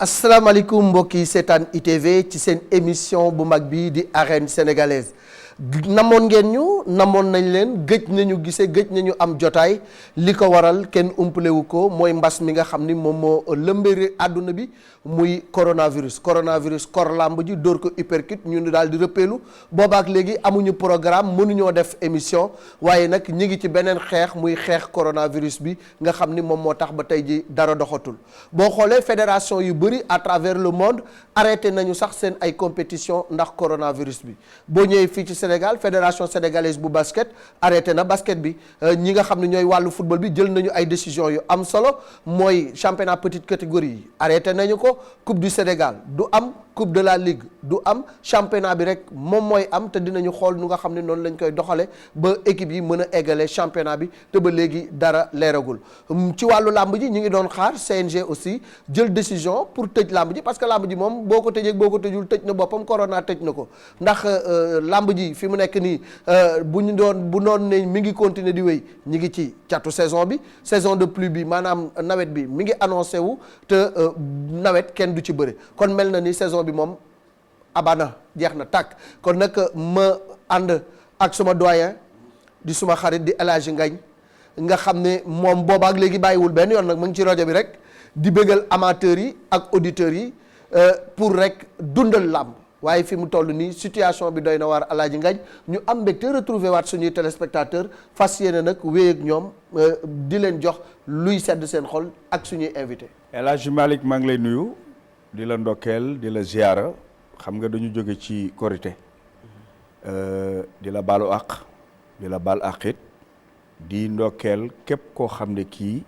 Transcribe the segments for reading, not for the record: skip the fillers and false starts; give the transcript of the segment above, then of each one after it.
asalaamaaleykum mbokk yi seetaan ITV ci seen émission bu mag bi di arène sénégalaise namoon ngeen ñu namoon nañ leen gëj nañu gisee gëj nañu am jotaay li ko waral kenn umpalewu ko mooy mbas mi nga xam ni moom moo lëmbëre àdduna bi muy coronavirus kor làmb ji dóor ko uppercut ñu daal di rëppeelu boobaak léegi amuñu programme mënuñoo def émission waaye nag ñi ngi ci beneen xeex muy xeex coronavirus bi nga xam ni moom moo tax ba tey ji dara doxatul boo xoolee fédération yu bëri à travers le monde arrêté nañu sax seen ay compétition ndax coronavirus bi boo ñëwee fii ci Sénégal fédération sénégalaise bu basket arrêté na basket bi ñi nga xam ne ñooy wàllu football bi jël nañu ay décisions yu am solo mooy championnat petite catégorie yi arrêté nañu ko coupe du Sénégal du am coupe de la ligue du am championnat bi rek moom mooy am te dinañu xool nu nga xam ne noonu lañ koy doxale ba équipe yi mën a eggale championnat bi te ba léegi dara leeragul ci wàllu làmb ji ñu ngi doon xaar CNG aussi jël décision pour tëj làmb ji parce que làmb ji moom boo ko tëjee boo ko tëjul tëj na boppam corona tëj na ko ndax làmb ji fi mu nekk nii bu noon ne mi ngi continuer di wéy ñi ngi ci catu saison bi saison de pluie bi maanaam nawet bi mi ngi annoncé wu te nawet kenn du ci bëre kon mel na ni saison bi moom abana jeex na tàkk kon nag ma ànd ak suma doyen di suma xarit di El Hadji Ngagne nga xam ne moom boobaak léegi bàyyiwul benn yoon nag mu ngi ci rajo bi rek di bëggal amateurs yi ak auditeurs yi pour rek dundal làmb waaye fi mu toll nii situation bi doy na waar El Hadji Ngagne ñu am mbégte retrouver waat suñuy téléspectateurs fas yéene nag wéy ak ñoom di leen jox luy sedd seen xol ak suñuy invité. El Hadji Malick maa ngi lay nuyu di la ndokkeel di la ziara xam nga dañu jóge ci korité di la baalu àq di la baal àqit di ndokkeel képp koo xam ne kii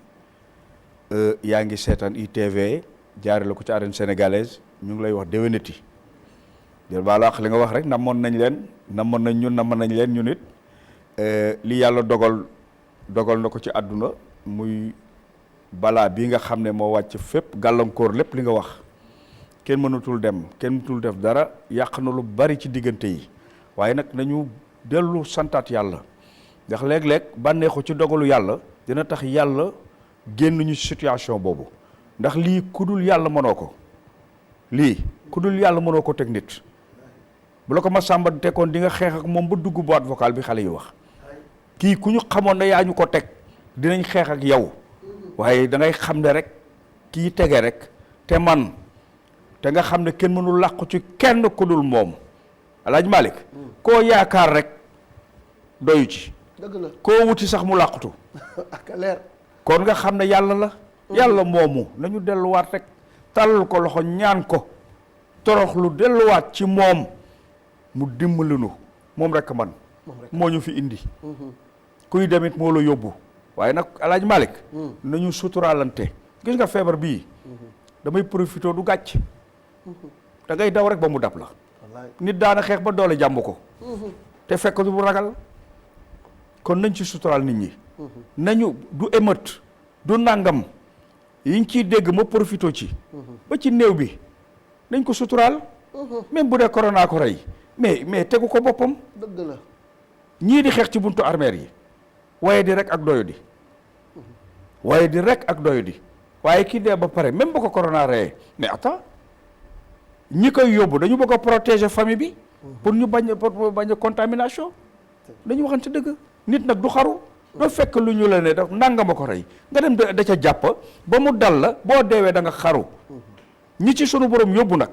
yaa ngi seetaan ITV jaare la ko ci arène sénégalaise ñu ngi lay wax déwénati di la baalu àq li nga wax rek namoon nañ leen ñu nit li yàlla dogal na ko ci àdduna muy balaa bi nga xam ne moo wàcc fépp gàllankoor lépp li nga wax kenn mënatul dem kenn mënatul def dara yàq na lu bari ci diggante yi waaye nag nañu dellu santaat yàlla ndax léeg-léeg bànneexu ci dogalu yàlla dina tax yàlla génn ñu situation boobu ndax lii ku dul yàlla mënoo ko teg nit bu la ko ma sàmba tekkoon di nga xeex ak moom ba dugg boîte vocale bi xale yi wax kii ku ñu xamoon ne yaa ñu ko teg dinañ xeex ak yow waaye da ngay xam ne rek kii tege rek te man te nga xam ne kenn mënul làqu ci kenn ku dul moom El Hadji Malick koo yaakaar rek doyu ci dëgg la koo wuti sax mu làqutu ak leer kon nga xam ne yàlla la yàlla moomu nañu delluwaat rek tàllal ko loxo ñaan ko toroxlu delluwaat ci moom mu dimbali nu moom rek man moo ñu fi indi kuy demit moo la yóbbu waaye nag El Hadji Malick nañu suturaalante gis nga feebar bii damay profité du gàcc da ngay daw rek ba mu dab la nit daana xeex ba doole jàmb ko te fekk du bu ragal kon nañ ci suturaal nit ñi nañu du émeute du nàngam yiñ ciy dégg ma profité ci ba ci néew bi nañ ko suturaal même bu dee corona ko rey mais tegu ko boppam dëgg la ñii di xeex ci buntu armeer yi waaye di rek ak doyo di waaye kii dee ba pare même bu ko corona reyee mais attends ñi koy yóbbu dañu bëgg a protéger famille bi pour ñu bañ a contamination dañu waxante dëgg nit nag du xaru doo fekk lu ñu la ne da nanga ma ko rey nga dem da ca jàpp ba mu dal la boo deewee da nga xaru ñi ci sunu borom yóbbu nag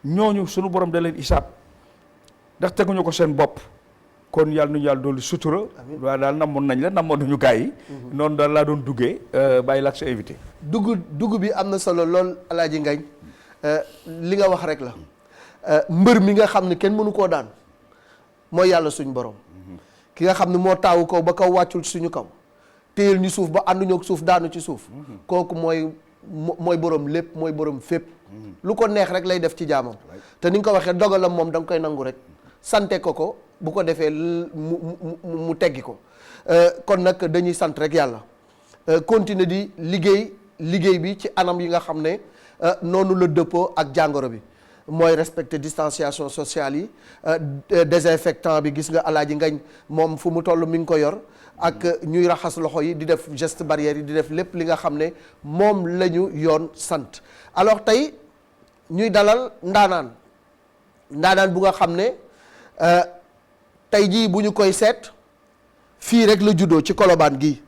ñooñu sunu borom da leen isaab ndax teguñu ko seen bopp kon yàlla nañu yàlla doolu sutura waaye daal namoon nañu gars yi noonu daal laa doon duggee bàyyi la ak sa invité dugg bi am na solo lool El Hadji Ngagne li nga wax rek la mbër mi nga xam ne kenn mënu koo daan mooy yàlla suñ borom ki nga xam ne moo taawu kaw ba kaw wàccul suñu kaw téyel ñu suuf ba ànduñoo suuf daanu ci suuf kooku mooy borom lépp mooy borom fépp lu ko neex rek lay def ci jaamam te ni nga ko waxee dogalam moom da nga koy nangu rek sante ko bu ko defee mu teggi ko kon nag dañuy sant rek yàlla continuer di liggéey bi ci anam yi nga xam ne noonu la dëppoo ak jàngoro bi mooy respecter distanciation sociale yi désinfectant bi gis nga alaaji ngañ moom fu mu toll mi ngi ko yor ak ñuy raxas loxo yi di def geste barrière yi di def lépp li nga xam ne moom la ñu yoon sant. alors tey ñuy dalal ndaanaan bu nga xam ne tey jii bu ñu koy seet fii rek la juddoo ci Colobane gii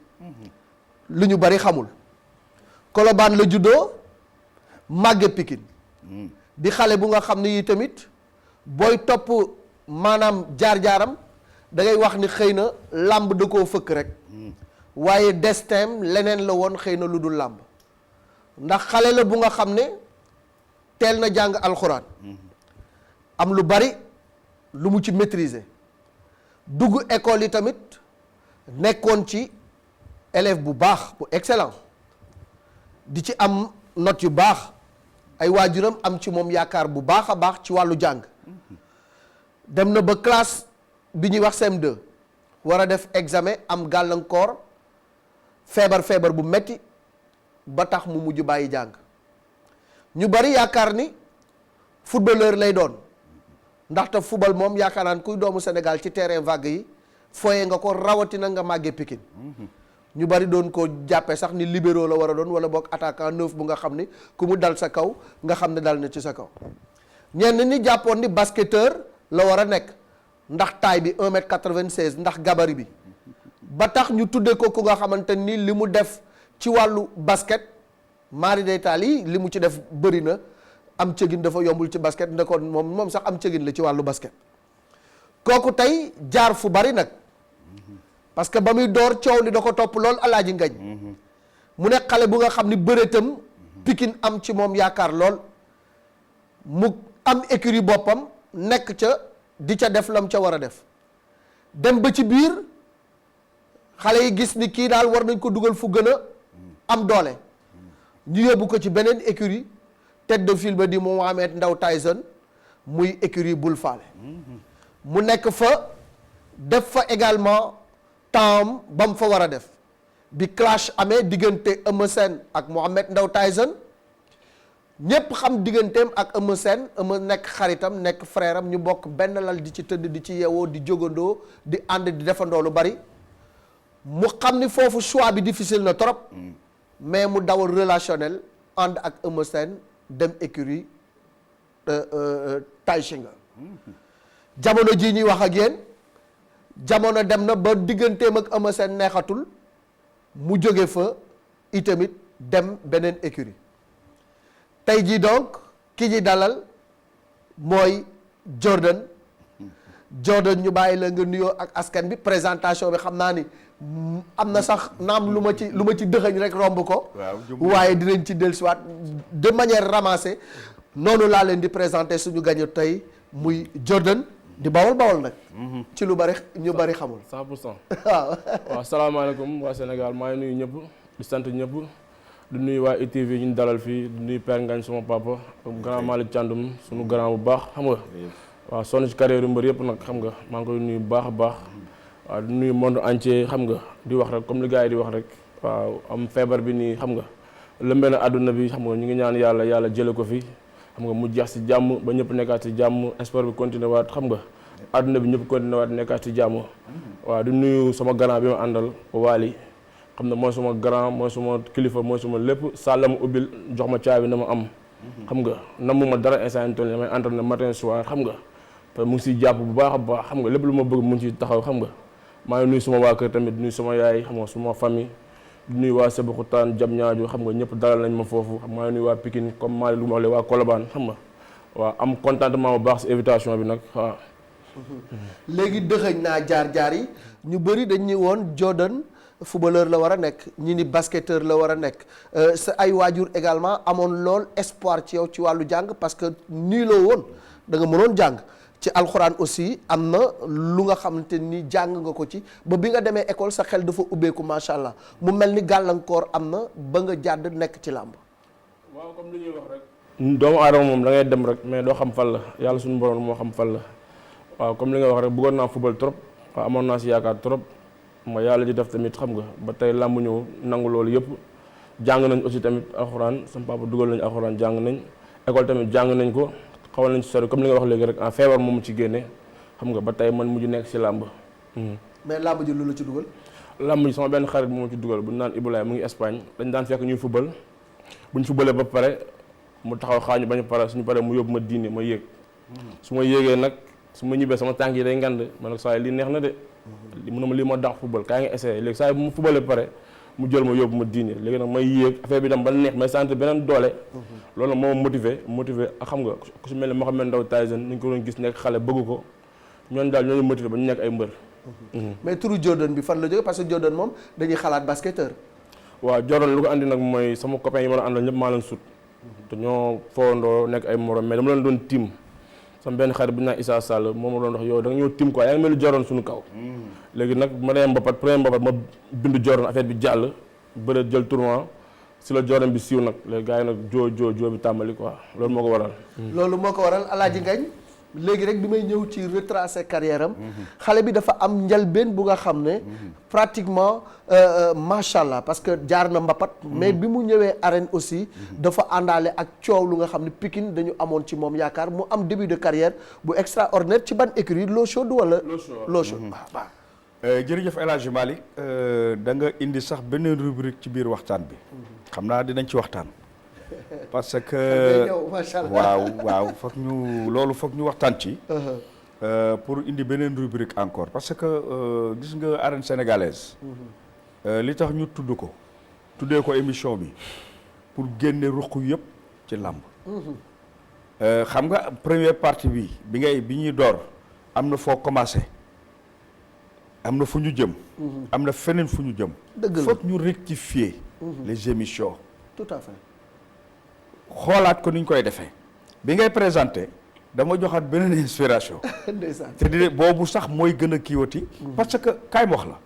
lu ñu bari xamul Colobane la juddoo màgge Pikine di xale bu nga xam ne yi tamit booy topp maanaam jaar-jaaram da ngay wax ni xëy na làmb da koo fëkk rek waaye destin leneen la woon xëy na lu dul làmb ndax xale la bu nga xam ne teel na jàng alxuraan am lu bari lu mu ci maîtriser dugg école yi tamit nekkoon ci élève bu baax bu excellent di ci am note yu baax ay waajuram am ci moom yaakaar bu baax a baax ci wàllu jàng dem na ba classe bi ñuy wax CM2 war a def examen am gàllankoor feebar bu metti ba tax mu mujj bàyyi jàng ñu bari yaakaar ni footballeur lay doon ndaxte football moom yaakaar naan kuy doomu Sénégal ci terrain vague yi foye nga ko rawatina nga màggee Pikine ñu bari doon ko jàppee sax ni libéro la war a doon wala boog attaquant neuf bu nga xam ni ku mu dal sa kaw nga xam ne dal na ci sa kaw ñenn ni jàppoon ni basketteur la war a nekk ndax taille bi 1m96 ndax gabarit bi ba tax ñu tudde ko ku nga xamante ni li mu def ci wàllu basket mari day taal yi li mu ci def bëri na am cëgin dafa yombul ci basket ndekoon moom sax am cëgin la ci wàllu basket kooku tey jaar fu bari nag parce que ba muy door coow li da ko topp lool alaaji ngañ mu nekk xale bu nga xam ni bëreetam Pikine am ci moom yaakaar lool mu am écurie boppam nekk ca di ca def lam ca war a def dem ba ci biir xale yi gis ni kii daal war nañ ko dugal fu gën a am doole ñu yóbbu ko ci beneen écurie tête de file ba di Mohamed Ndao Tyson muy écurie bul faale mu nekk fa def fa également temps ba mu fa war a def bi clash amee diggante Eumeu Sène ak Mohamed Ndao Tyson ñépp xam digganteem ak Eumeu Sène Eumeu nekk xaritam nekk frère am ñu bokk benn lal di ci tëdd di ci yeewoo di jógandoo di ànd di defandoo lu bari mu xam ni foofu choix bi difficile na trop mais mu dawal relationnel ànd ak Eumeu Sène dem écurie Tay Shinga jamono jii ñuy wax ak yéen jamono dem na ba digganteem ak Eumeu Sène neexatul mu jóge fa itamit dem beneen écurie tey jii donc ki ñi dalal mooy Jordan ñu bàyyi la nga nuyoo ak askan bi présentation bi xam naa ni am na sax naam lu ma ci dëxëñ rek romb ko waaye dinañ ci dellusiwaat de manière ramassée noonu laa leen di présenter suñu gañu tey muy Jordan di bawol nag ci lu bari ñu bari xamul 100% waaw salaamaaleykum waa Sénégal maa ngi nuyu ñëpp di sant ñëpp di nuyu waa ITV ñu dalal fii di nuyu Père Ngagne sama papa grand Malick Thiandoum suñu grand bu baax xam nga waaw sonn ci carrière yu mbër yëpp nag xam nga maa ngi koy nuyu bu baax a baax waaw di nuyu monde entier xam nga di wax rek comme li gars yi di wax rek waaw am feebar bi nii xam nga lëmbee na àdduna bi xam nga ñu ngi ñaan yàlla jële ko fi xam nga mu jeex si jàmm ba ñëpp nekkaat si jàmm sport bi continué waat xam nga àdduna bi ñëpp continué waat nekkaat si jàmm waaw di nuyu sama grand bi ma àndal Waly xam ne mooy suma grand mooy suma kilifa mooy suma lépp sàlla ma ubbil jox ma caabi na ma am xam nga namu ma dara instant toll damay entraîné matin soir xam nga te mu ngi siy jàpp bu baax a baax xam nga lépp lu ma bëgg mu ngi ciy taxaw xam nga maa ngi nuyu suma waa kër tamit nuyu suma yaay xam nga suma famille di nuyu waa Sébikotane Diamniadio xam nga ñëpp dalal nañ ma foofu maa ngi nuyu waa Pikine comme maa lu ma wax waa Colobane xam nga waaw am contentement bu baax si invitation bi nag waaw. léegi dëxëñ naa jaar-jaar yi ñu bëri dañ ñu woon Jordan footballeur la war a nekk ñi ni basketteur la war a nekk sa ay waajur également amoon lool espoir ci yow ci wàllu jàng parce que nii loo woon da nga mënoon jàng ci alxuraan aussi am na lu nga xamante ni jàng nga ko ci ba bi nga demee école sa xel dafa ubbeeku macha allah mu mel ni gàllankoor am na ba nga jàdd nekk ci làmb. waaw comme li ñuy wax rek. doomu aadama moom da ngay dem rek mais doo xam fan la yàlla suñu borom moo xam fan la waaw comme li nga wax rek bëggoon naa football trop waaw amoon naa si yaakaar trop ma yàlla di def tamit xam nga ba tey làmb ñëw nangu loolu yëpp jàng nañ aussi tamit alxuraan sama papa dugal nañ alxuraan jàng nañ école tamit jàng nañ ko xawoon nañ ci sori comme li nga wax léegi rek en feebar moomu ci génne xam nga ba tey man mujj nekk ci làmb. mais làmb ji lu la ci dugal. làmb ji sama benn xarit moo ci dugal bu ñu naan Ibulaay mu ngi Espagne dañ daan fekk ñuy fubal bu ñu fubalee ba pare mu taxaw xaañu bañ pare suñu paree mu yóbbu ma diine ma yéeg su ma yéegee nag su ma ñibbee sama tànk yi day ngand ma nag saa yi lii neex na de mu ne ma lii ma dàq fubal kaa ngi essayé léegi saa yi bu mu fubalee pare mu jël ma yóbbu ma diine léegi nag may yéeg affaire bi dem ba neex may sentir beneen doole loolu nag moo motivé ak xam nga ku si mel ne Mohamed Ndao Tyson ni ñu ko doon gis nekk xale bëgg ko ñooñu daal ñooñu motivé ba ñu nekk ay mbër. mais turu Jordan bi fan la jóge parce que Jordan moom dañuy xalaat basketteur. waaw Jordan lu ko andi nag mooy sama copain yi ma doon àndal ñëpp maa leen sut te ñoo fowandoo nekk ay morom mais dama leen doon tim sama benn xarit bu ñu naan Issa Sall moom ma doon wax yow da nga ñëw tim quoi yaa ngi mel ni Jordan suñu kaw. léegi nag ma demee mbapat premier mbapat ma bindu Jordan affaire bi jàll bëre jël tournoi si la Jordan bi siiw nag léegi gars yi nag joo bi tàmbali quoi loolu moo ko waral. loolu moo ko waral Alaaji Ngagne léegi rek bi may ñëw ci retracer carrière am xale bi dafa am njalbeen bu nga xam ne pratiquement macha allah parce que jaar na mbapat mais bi mu ñëwee arène aussi dafa àndaale ak coow lu nga xam ne Pikine dañu amoon ci moom yaakaar mu am début de carrière bu extraordinaire ci ban écurie L'Eau Chaude wala L'Eau Chaude waaw jërëjëf El Hadji Malick da nga indi sax beneen rubrique ci biir waxtaan bi xam naa dinañ ci waxtaan parce que waaw foog ñu waxtaan ci pour indi beneen rubrique encore parce que gis nga arène sénégalaise li tax ñu tuddee ko émission bi pour génne ruq yëpp ci làmb xam nga première partie bi ñuy door am na foo commencé am na fu ñu jëm am na feneen fu ñu jëm foog ñu rectifier les émissions tout à fait xoolaat ko ni ñu koy defee bi ngay présenté dama joxaat beneen inspiration te di boobu sax mooy gën a kiiwati parce que kaay ma wax la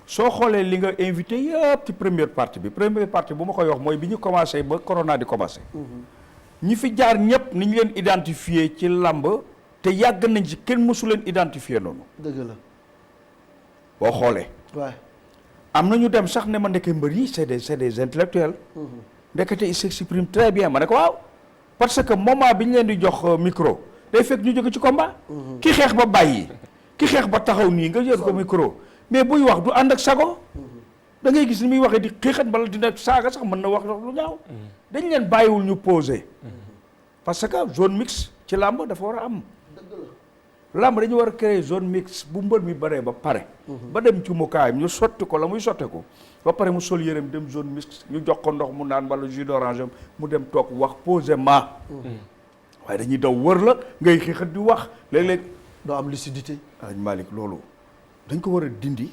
soo xoolee li nga invité yëpp ci première partie bi bu ma koy wax mooy bi ñu commencé ba corona di commencé ñi fi jaar ñëpp ni ñu leen identifié ci làmb te yàgg nañ ci kenn mësu leen identifié noonu dëgg la boo xoolee waaw am na ñu dem sax ne ma ndeke mbër yi c'est des intellectuels ndekete il s'exprime très bien ma ne ko waaw parce que moment bi ñu leen di jox micro day fekk ñu jóge ci combat ki xeex ba bàyyi ki xeex ba taxaw nii nga jël ko micro mais buy wax du ànd ak sago da ngay gis ni muy waxee di xiixat bala dina saaga sax mën na wax lu ñaaw dañ leen bàyyiwul ñu posé parce que zone mixte ci làmb dafa war a am làmb dañu war a créer zone mixte bu mbër mi baree ba pare ba dem ci mukaayam ñu sotti ko la muy sotte ko ba pare mu sol yërëm dem zone mixte ñu jox ko ndox mu naan wala jus d'orange mu dem toog wax posément waaye dañuy daw wër la ngay xiixat di wax léeg-léeg doo am lucidité Alaaji Malick loolu dañ ko war a dindi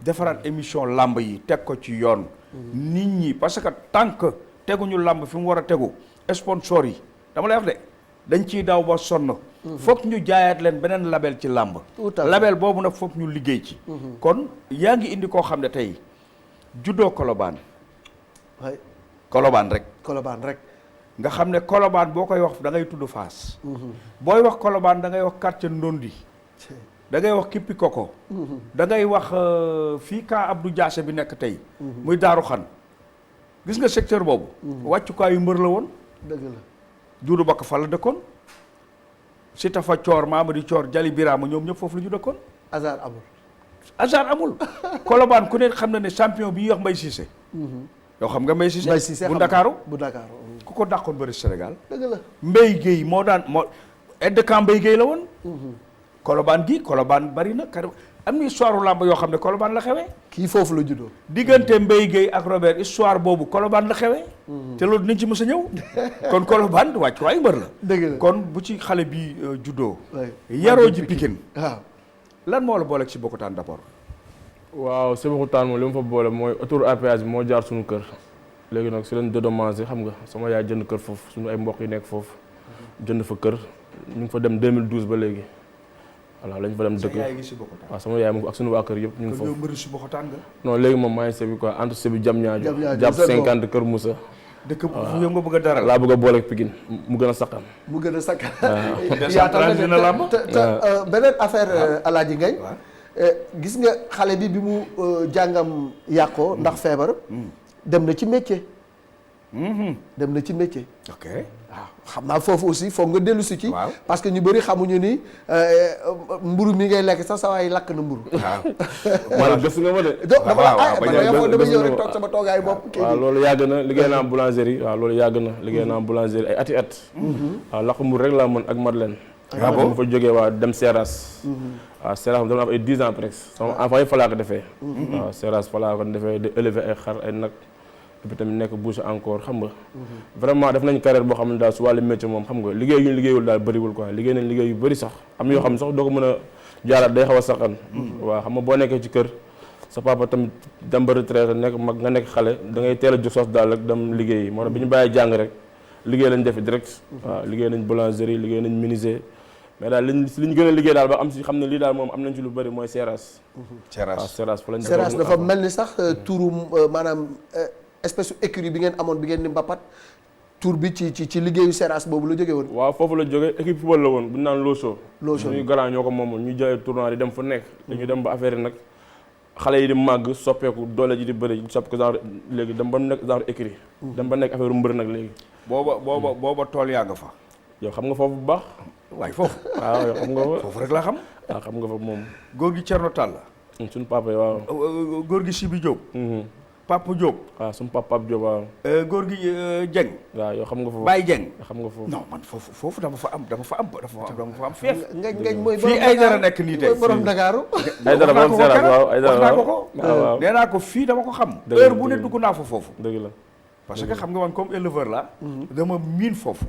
defaraat émission làmb yi teg ko ci yoon nit ñi parce que tant que teguñu làmb fi mu war a tegu sponsor yi dama lay wax de dañ ciy daw ba sonn foog ñu jaayaat leen beneen label ci làmb label boobu nag foog ñu liggéey ci kon yaa ngi indi koo xam ne tey juddoo Colobane Colobane rek nga xam ne Colobane boo koy wax da ngay tudd Fass booy wax Colobane da ngay wax quartier Ndondi da ngay wax Kippi Koko da ngay wax fii ka Abdou Diassé bi nekk tey muy Daaru Xan gis nga secteur boobu wàccukaayu mbër la woon dëgg la Duudu Bakk fa la dëkkoon si tafa coor Mamadi coor Jali Birama ñoom ñëpp foofu la ñu dëkkoon hasard amul Colobane ku ne xam na ne champion bi ñuy wax Mbaye Cissé yow xam nga Mbaye Cissé bu Ndakaaru ku ko dàqoon bëri Sénégal dëgg la Mbaye Guèye moo aide de camp Mbaye Guèye la woon Colobane bari na am na histoire làmb yoo xam ne Colobane la xewee kii foofu la juddoo diggante Mbaye Guèye ak Robert histoire boobu Colobane la xewee te loolu dinañ ci mës a ñëw kon Colobane wàcc waayu mbër la dëgg la kon bu ci xale bi juddoo yaroo ji Pikine waaw lan moo la booleeg si Sébikotane d'abord waaw Sébikotane moom li ma fa boole mooy autoroute à péage bi moo jaar suñu kër léegi nag si lañ dédommagé xam nga sama yaay jënd kër foofu suñu ay mbokk yi nekk foofu jënd fa kër ñu ngi fa dem 2012 ba léegi voilà lañ fa dem dëkk waaw sama yaay moom ak suñu waa kër yëpp ñu ngi foofu mbëri Sébikotane nga non léegi moom maa ngi Sébi quoi entre Sébi Diamniadio jàpp 50 Kër Moussa dëkk fu yow nga bëgg a dara laa bëgg a boole ak Pikine mu gën a sakkan yaatal dina làmb te beneen affaire Alaaji Ngagne gis nga xale bi mu jàngam yàqoo ndax feebar dem na ci métier dem na ci métier. ok waaw xam naa foofu aussi foog nga dellu si ci. waaw parce que ñu bëri xamuñu ni mburu mi ngay lekk sax sa waay lakk na mburu. waaw. wala gëstu nga ma de. dama ñëw rek toog sama toogaay bopp. waaw loolu yàgg na liggéey naa boulangerie waaw loolu yàgg na liggéey naa boulangerie ay ati at. waaw lakk mburu rek laa mën ak Madeleine. ah bon ma fa jógee waa dem Seras. waaw Seras moom dama am ay 10 ans presque sama enfant yi fa laa ko defee. waaw Seras fa laa ko defee di élever ay xar ay nag. et puis tamit nekk boucher encore xam nga. vraiment def nañ carrière boo xam ne daal su wàllu métier moom xam nga liggéey yu ñu liggéeyul daal bëriwul quoi liggéey nañ liggéey yu bëri sax am yoo xam ne sax doo ko mën a jaaraat day xaw a saxan. waaw xam nga boo nekkee ci kër sa papa tamit dem ba retraité nekk mag nga nekk xale da ngay teel a jóg sos daal rek dem liggéey moo tax bi ñu bàyyi jàng rek liggéey lañ defi direct. waaw liggéey nañ boulangerie liggéey nañ menuisier mais daal li ñu gën a liggéey daal ba am si xam ne lii daal moom am nañ ci lu bëri mooy Seras. Seras waaw Seras fa lañ. Seras dafa mel ni sax turu maanaam espèce écurie bi ngeen amoon bi ngeen di mbapat tour bi ci liggéeyu Seras boobu la jógee woon. waaw foofu la jógee équipe football la woon bu ñu naan Loso. Loso ñuy garant ñoo ko moomoon ñu jëlee tournoi di dem fu nekk. dañu dem ba affaire yi nag xale yi di màgg soppeeku doole ji di bëri ñu soppi ko genre léegi dem ba nekk genre écurie. dem ba nekk affaire mbër nag léegi. booba tool yaa nga fa. yow xam nga foofu bu baax. waaye foofu. waaw yow xam nga fa. foofu rek laa xam. waaw xam nga fa moom. góor gi Thierno Tall. suñu papa yi waaw. góor gi Sibi Diop. Papa Diop. waaw suñu papa Diop waaw. góor gi Dieng. waaw yow xam nga foofu. Baye Dieng. xam nga foofu. non man foofu dama fa am feef. ngañ mooy fii ay dara nekk nii tey borom Dakaaru. ay dara borom Seras waaw ay dara wax naa ko ko. waaw nee naa ko fii dama ko xam. dëgg la heure bu ne dugg naa fa foofu. dëgg la. parce que xam nga man comme éleveur la dama miin foofu.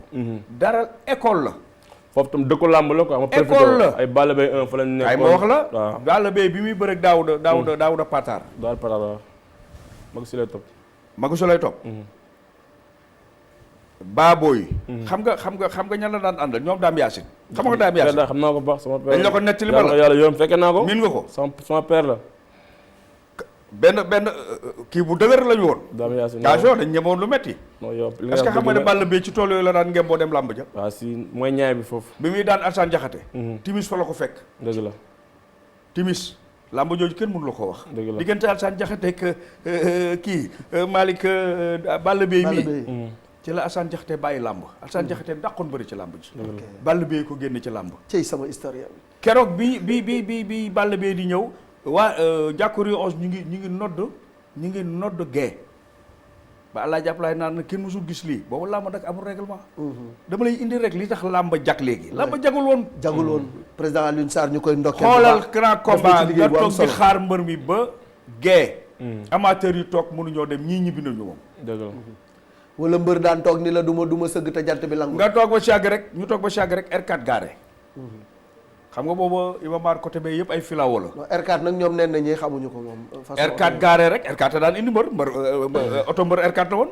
dara école la. foofu tam dëkku làmb la quoi. école la ay Balla Beye 1 fa lañ nekkoon ay ma wax la. waaw Balla Beye bi muy bëreeg Daouda Patar. daal Patar waaw. mag si lay topp. Magu su lay topp. Baabooy. xam nga ñan la daan àndal ñoom Dame Yacine. xam nga Dame Yacine xam naa ko baax sama père. dañ la ko nettali ma la yàlla yoon fekke naa ko. miin nga ko. sama père la. benn kii bu dëgër lañu woon. Dame Yacine dañ ñemoon lu metti. non yow li est-ce que xam nga ne Balla Beye ci tool yooyu la daan ngem boo dem làmb ja. waaw si mooy ñaay bi foofu. bi muy daan Alassane Diakhaté. timis fa la ko fekk. dëgg la. timis làmb jooju kenn mënu la ko wax. dëgg la diggante Alassane Diakhaté ak kii Malick Balla Beye mii. ci la Alassane Diakhaté bàyyi làmb. Alassane Diakhaté dàqoon bëri ci làmb ji. Balla Beye ko génne ci làmb. cey sama historien. keroog bi Balla Beye di ñëw waa jàkkori 11 ñu ngi nodd gee ba allah jàppalaay naan na kenn mësul gis lii boobu làmb nag amul règlement. dama lay indi rek li tax làmb jag léegi. làmb jagul woon. président Alioune Sarr ñu koy ndokkee. xoolal grand combat nga toog di xaar mbër mi ba gee. amateur yi toog mënuñoo dem ñii ñibbi nañu moom. dëgg la. wala mbër daan toog ni la du ma sëgg te jant bi langu. nga toog ba sàgg rek ñu toog ba sàgg rek R4 garé. xam nga booba Iba Mar côté bay yëpp ay filao la. R4 nag ñoom nee nañu xamuñu ko moom. R4 garé rek R4 daan indi mbër oto mbër R4 la woon.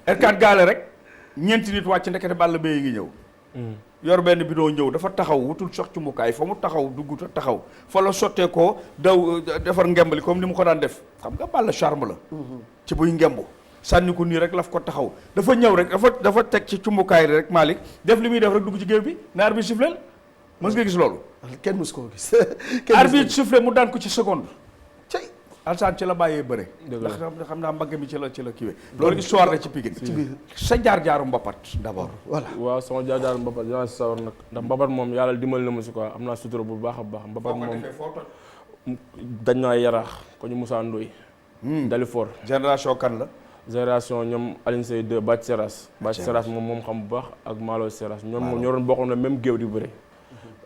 R4 garé rek ñeenti nit wàcc ndekete Balla Beye ngi ñëw. yor benn bidon ñëw dafa taxaw wutul sox ci mukaay fa mu taxaw dugg taxaw fa la sottee ko daw defar ngembali comme ni mu ko daan def xam nga Balla charme la. ci buy ngembu. sànni ko nii rek laf ko taxaw dafa ñëw rek dafa teg ci cumbukaay rek Malick def li muy def rek dugg ci géew bi na arbitre sifflé mës nga gis loolu. kenn mës koo gis. arbitre sifflé mu daan ko ci seconde. cey Alassane ci la bàyyee bëre. ndax xam naa mbagg mi ci la kiiwee. loolu histoire la ci Pikine. ci biir sa jaar-jaaru mbapat d'abord. voilà waaw sama jaar-jaaru mbapat dinaa si sawar nag ndax mbapat moom yàlla dimbali na ma si quoi am naa sutura bu baax a baax. mbapat moom dañ naa yaraax ko ñu Moussa Ndoye. Dalifor. génération kan la. génération ñoom Aline Seye 2 Bac Seras. Bac Seras moom xam bu baax ak Malo Seras. ñoom ñoo doon bokkoon na même géew di bëre.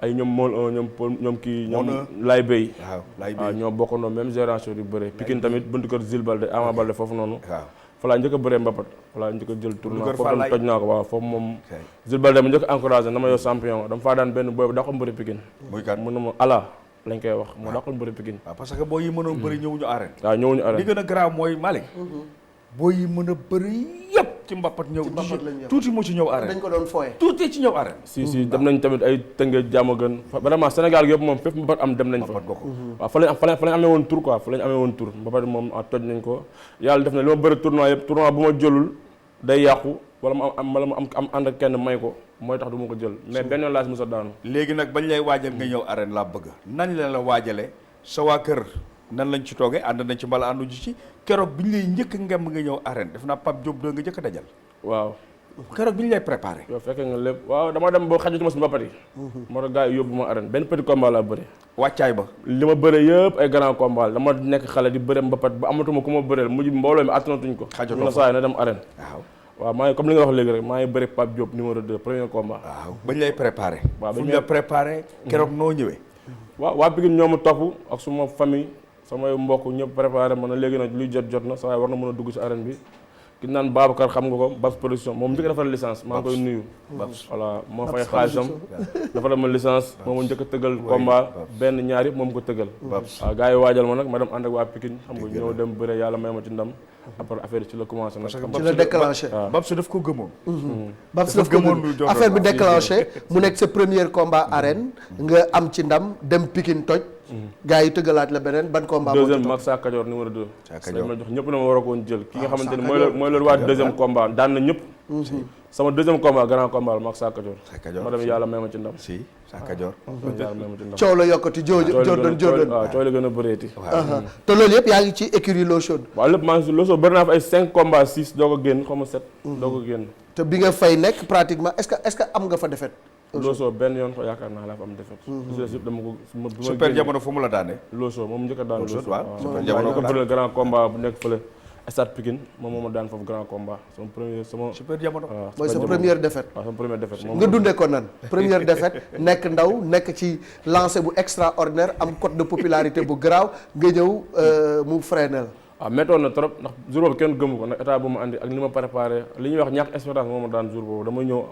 ay ñoom Mol ñoom Paul ñoom kii ñoom Lay Bey. waaw ñoo bokkoon na même génération di bëre. Pikine tamit buntu kër Zil Balde Ama Balde foofu noonu. waaw fa laa njëkk a bëree mbapat fa laa njëkk a jël tournoi foofu tam toj naa ko waaw foofu moom. Zil Balde mu njëkk a encouragé na ma yow champion dama faa daan benn booy bu dàqoon bëri Pikine. muy kat mën na ma ala lañ koy wax moo dàqoon bëri Pikine. waaw parce que boo yi mënoon bëri ñëwuñu arène. waaw ñëwuñu arène li gën a grave mooy Malick. boo yi mën a bëri yëpp ci mbapat ñëw. tuuti mu ci ñëw arène. dañ ko doon fooye. tuuti ci ñëw arène. si dem nañ tamit ay Tëngéej Diamaguène vraiment Sénégal gi yëpp moom fépp mbapat am dem nañ fa. waaw fa lañ amee woon tour quoi fa lañ amee woon tour mbapat moom toj nañ ko yàlla def na li ma bëri tournoi yëpp tournoi bu ma jëlul day yàqu wala ma am ànd ak kenn may ko mooy tax du ma ko jël mais benn yoon laa si mos a daanu. léegi nag bañ lay waajal nga ñëw arène laa bëgg nañ leen la waajale sa waa kër nan lañ ci toogee ànd nañ ci mbala àndu ji ci keroog bi ñu lay njëkk ngem nga ñëw arène def naa Pape Diop doo nga njëkk a dajal waaw keroog bi ñu lay préparé yow fekkee nga lépp waaw dama dem ba xajutuma si mbapat yi moo tax gars yi yóbbu ma arène benn petit combat laa bëri wàccaay ba li ma bëre yëpp ay grand combat la dama nekk xale di bëre mbapat ba amatuma ku ma bëreel mujj mbooloo mi attanatuñ ko Xajatoo na fa. saa yi na dem arène waaw waaw maa ngi comme li nga wax léegi rek maa ngi bëri Pape Diop numéro 2 premier combat waaw bañ lay préparé waaw fu bañ ñu lay- la préparé keroog noo ñëwee waaw waa Pikine ñoo ma topp ak suma famille samay mbokk ñëpp préparé ma ne léegi nag luy jot na saa waay war na mën a dugg si arène bi ki naan Babacar xam nga ko Babs production moom njëkk a defal licence maa ngi koy nuyu voilà moo fay xaalisam dafa dama licence moom mu njëkk a tëggal combat benn ñaar yëpp moom ko tëggal waaw gars yi waajal ma nag ma dem ànd ak waa Pikine xam nga ñëw dem bëre yàlla may ma ci ndam après affaire yi ci la commencé nag ci la déclenché. Babs daf ko gëmoon Babs dafa daf ko gëmoon lu gëm doon affaire bi wax. déclenché mu nekk sa premier combat arène nga am ci ndam dem Pikine toj. gars yi tëggalaat la beneen ban combat. moo ci deuxième topp? mag Sa Kajoor numéro 2 Sa Kajoor. dañ ma jox ñëpp na ma war a ko woon jël ki nga Ah, xamante ni Sa mooy Kajoor. mooy loolu waa deuxième combat daan na ñëpp sama deuxième combat grand combat la mag Sa Kajoor Sa Kajoor. ma dem yàlla may ma ci ndam si Sa Kajoor yàlla may ma ci ndam coow la yokkati Jordan waaw coow la gën a bëreeti Aha. te loolu yëpp yaa ngi ci écurie Lo Chaude. waaw lépp maa ngi si losoo bëri naa fa ay 5 combats 6 doo ko génn xaw ma 7 doo ko génn te bi nga fay nekk pratiquement est-ce que am nga fa defet. losoo benn yoon ko yaakaar naa laa fa am defet yëpp dama ko bi ma super génn jamono fu mu la daane losoo moom njëkk a daan Losoo, losoo waaw. waaw Super waaw jamono ko ko daan. bëri grand combat bu nekk fële Stade Pikine moom moo ma daan foofu grand combat sama premier sama super jamono waaw mooy sa jamono. première défaite. waaw sama première défaite moom nga dundee ko nan première défaite nekk ndaw nekk ci lancé bu extraordinaire am cote de popularité bu garaaw nga ñëw mu freiné la. waaw méttoon na trop ndax jour boobu kenn gëmu ko ndax état bu ma andi ak ni ma préparé li ñuy wax ñàkk expérience moo ma daan jour boobu dama ñëw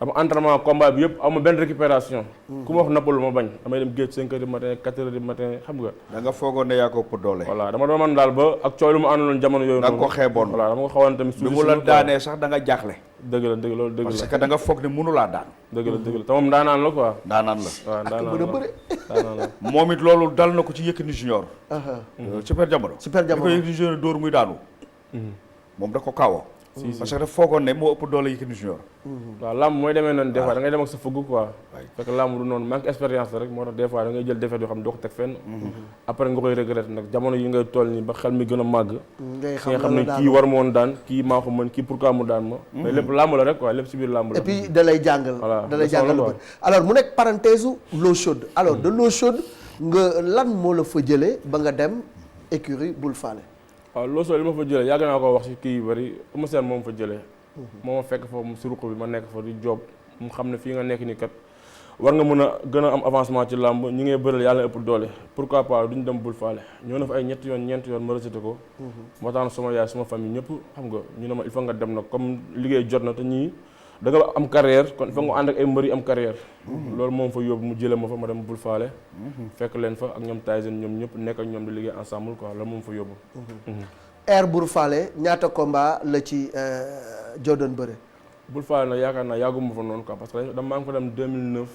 dama entraînement combat bi yëpp amu benn récupération ku ma wax nappalu ma bañ damay dem géej 5 heures du matin 4 heures du matin xam nga da nga foogoon ne yaa ko ëpp doole voilà dama doon man daal ba ak coow lu ma àndaloon jamono yooyu da nga ko xeeboon voilà dama ko xawoon tamit bi mu la daanee sax da nga jaaxle dëgg la dëgg loolu dëgg parce la que da nga foog ne mënu laa daan dëgg la dëgg la te moom daanaan la quoi daanaan la waaw daanaan mën a la bëre. daanaan la moom it loolu dal na ko ci Yékini Junior Aha. super jamono Super jamono. bi ko Yékini Junior dóor muy daanu moom da ko kaawoo parce que dafa foogoon ne moo ëpp doole Yékini Junior waaw làmb mooy demee noonu des fois da ngay dem ak sa fëgg quoi fekk làmb du noonu manque expérience la rek moo tax des fois da ngay jël défaite yoo xam ne doo ko teg fenn après nga koy regretter nag jamono yi ngay toll nii ba xel mi gën a màgg ngay ki nga xam xam la ne daal kii war ma woon daan kii maa ko mën kii pourquoi mu daan ma mais lépp làmb la rek quoi lépp si biir làmb la et puis da lay jàngal. Voilà, da lay leçon la jàngal lu quoi. bëri alors mu nekk parenthèse u L'eau chaude alors de L'eau chaude nga lan moo la fa jëlee ba nga dem écurie Bul Fale. waaw loolu soo li ma fa jëlee yàgg naa ko wax si kii yu bëri Eumeu Sène moom fa jëlee moo ma fekk foofu si ruq bi ma nekk fa di job mu xam ne fii nga nekk nii kat war nga mën a gën a am avancement ci làmb ñi ngay bëral yàlla ëpp doole pourquoi pas duñ dem Bul Fale ñoo na fa ay ñetti yoon ñeenti yoon ma rejeté ko moo tax na sama yaay sama famille ñëpp xam nga ñu ne ma il faut nga dem nag comme liggéey jot na te ñii da nga am carrière kon il faut nga ànd ak ay mbër yu am carrière loolu moom fa yóbbu mu jëlee ma fa ma dem Bul Fale fekk leen fa ak ñoom Tyson ñoom ñëpp nekk ak ñoom di liggéey ensemble quoi loolu moom fa yóbbu Air Bul Fale ñaata combat la ci Jordan bëre. Bul Fale nag yaakaar naa yàgguma fa noonu quoi parce que dama maa ngi fa dem 2009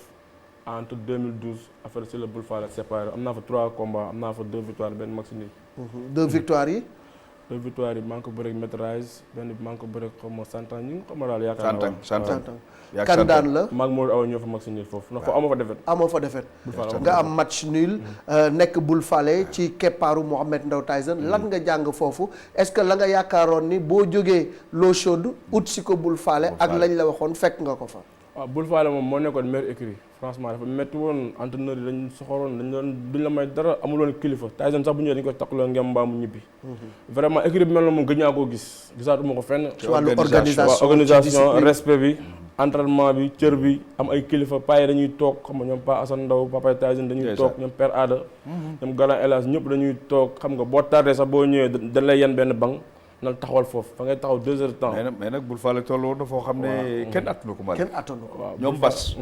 entre 2012 affaire si la Bul Fale séparé am naa fa 3 combats am naa fa 2 victoires benn match nul 2 victoires yi. 2 victoires yi maa ngi ko bëre ak Maîtrise benn bi maa ngi ko bëre ak xaw ma santan ñu ngi xam ma daal yaakaar naa santan santan Tantan. yaa kan daan la maag moo aw ñoo fa match nul foofu ndax foofu amoo fa defet amoo fa defet Bul Fale nga am match nul nekk Bul Fale ci keppaaru Mohamed Ndao Tyson lan nga jàng foofu est-ce que la nga yaakaaroon ni boo jógee L'eau chaude ut si ko Bul Fale ak lañ la waxoon fekk nga ko fa. waaw Bul Fale moom moo nekkoon meilleur écurie franchement dafa métti woon entraîneur yi dañ soxoroon dañ doon duñ la may dara amul woon kilifa Tyson sax bu ñëwee dañu ko takkuloo ngem mbaa mu ñibbi vraiment écurie bi mel na moom gëj naa koo gis gisaatuma ko fenn ci wàllu waaw organisation organisation respect bi entraînement bi cër bi am ay kilifa paa yi dañuy toog xam nga ñoom Pa Assane Ndaw Papa Tyson dañuy toog ñoom Père Ada ñoom Galan Elas ñëpp dañuy toog xam nga boo tardé sax boo ñëwee dañ lay yen benn banc nal taxawal foofu fa ngay taxaw 2 heures de temps mais nag Bul Fale toll woon na foo xam ne kenn attanu ko mal kenn attanu ko. waaw ñoom bas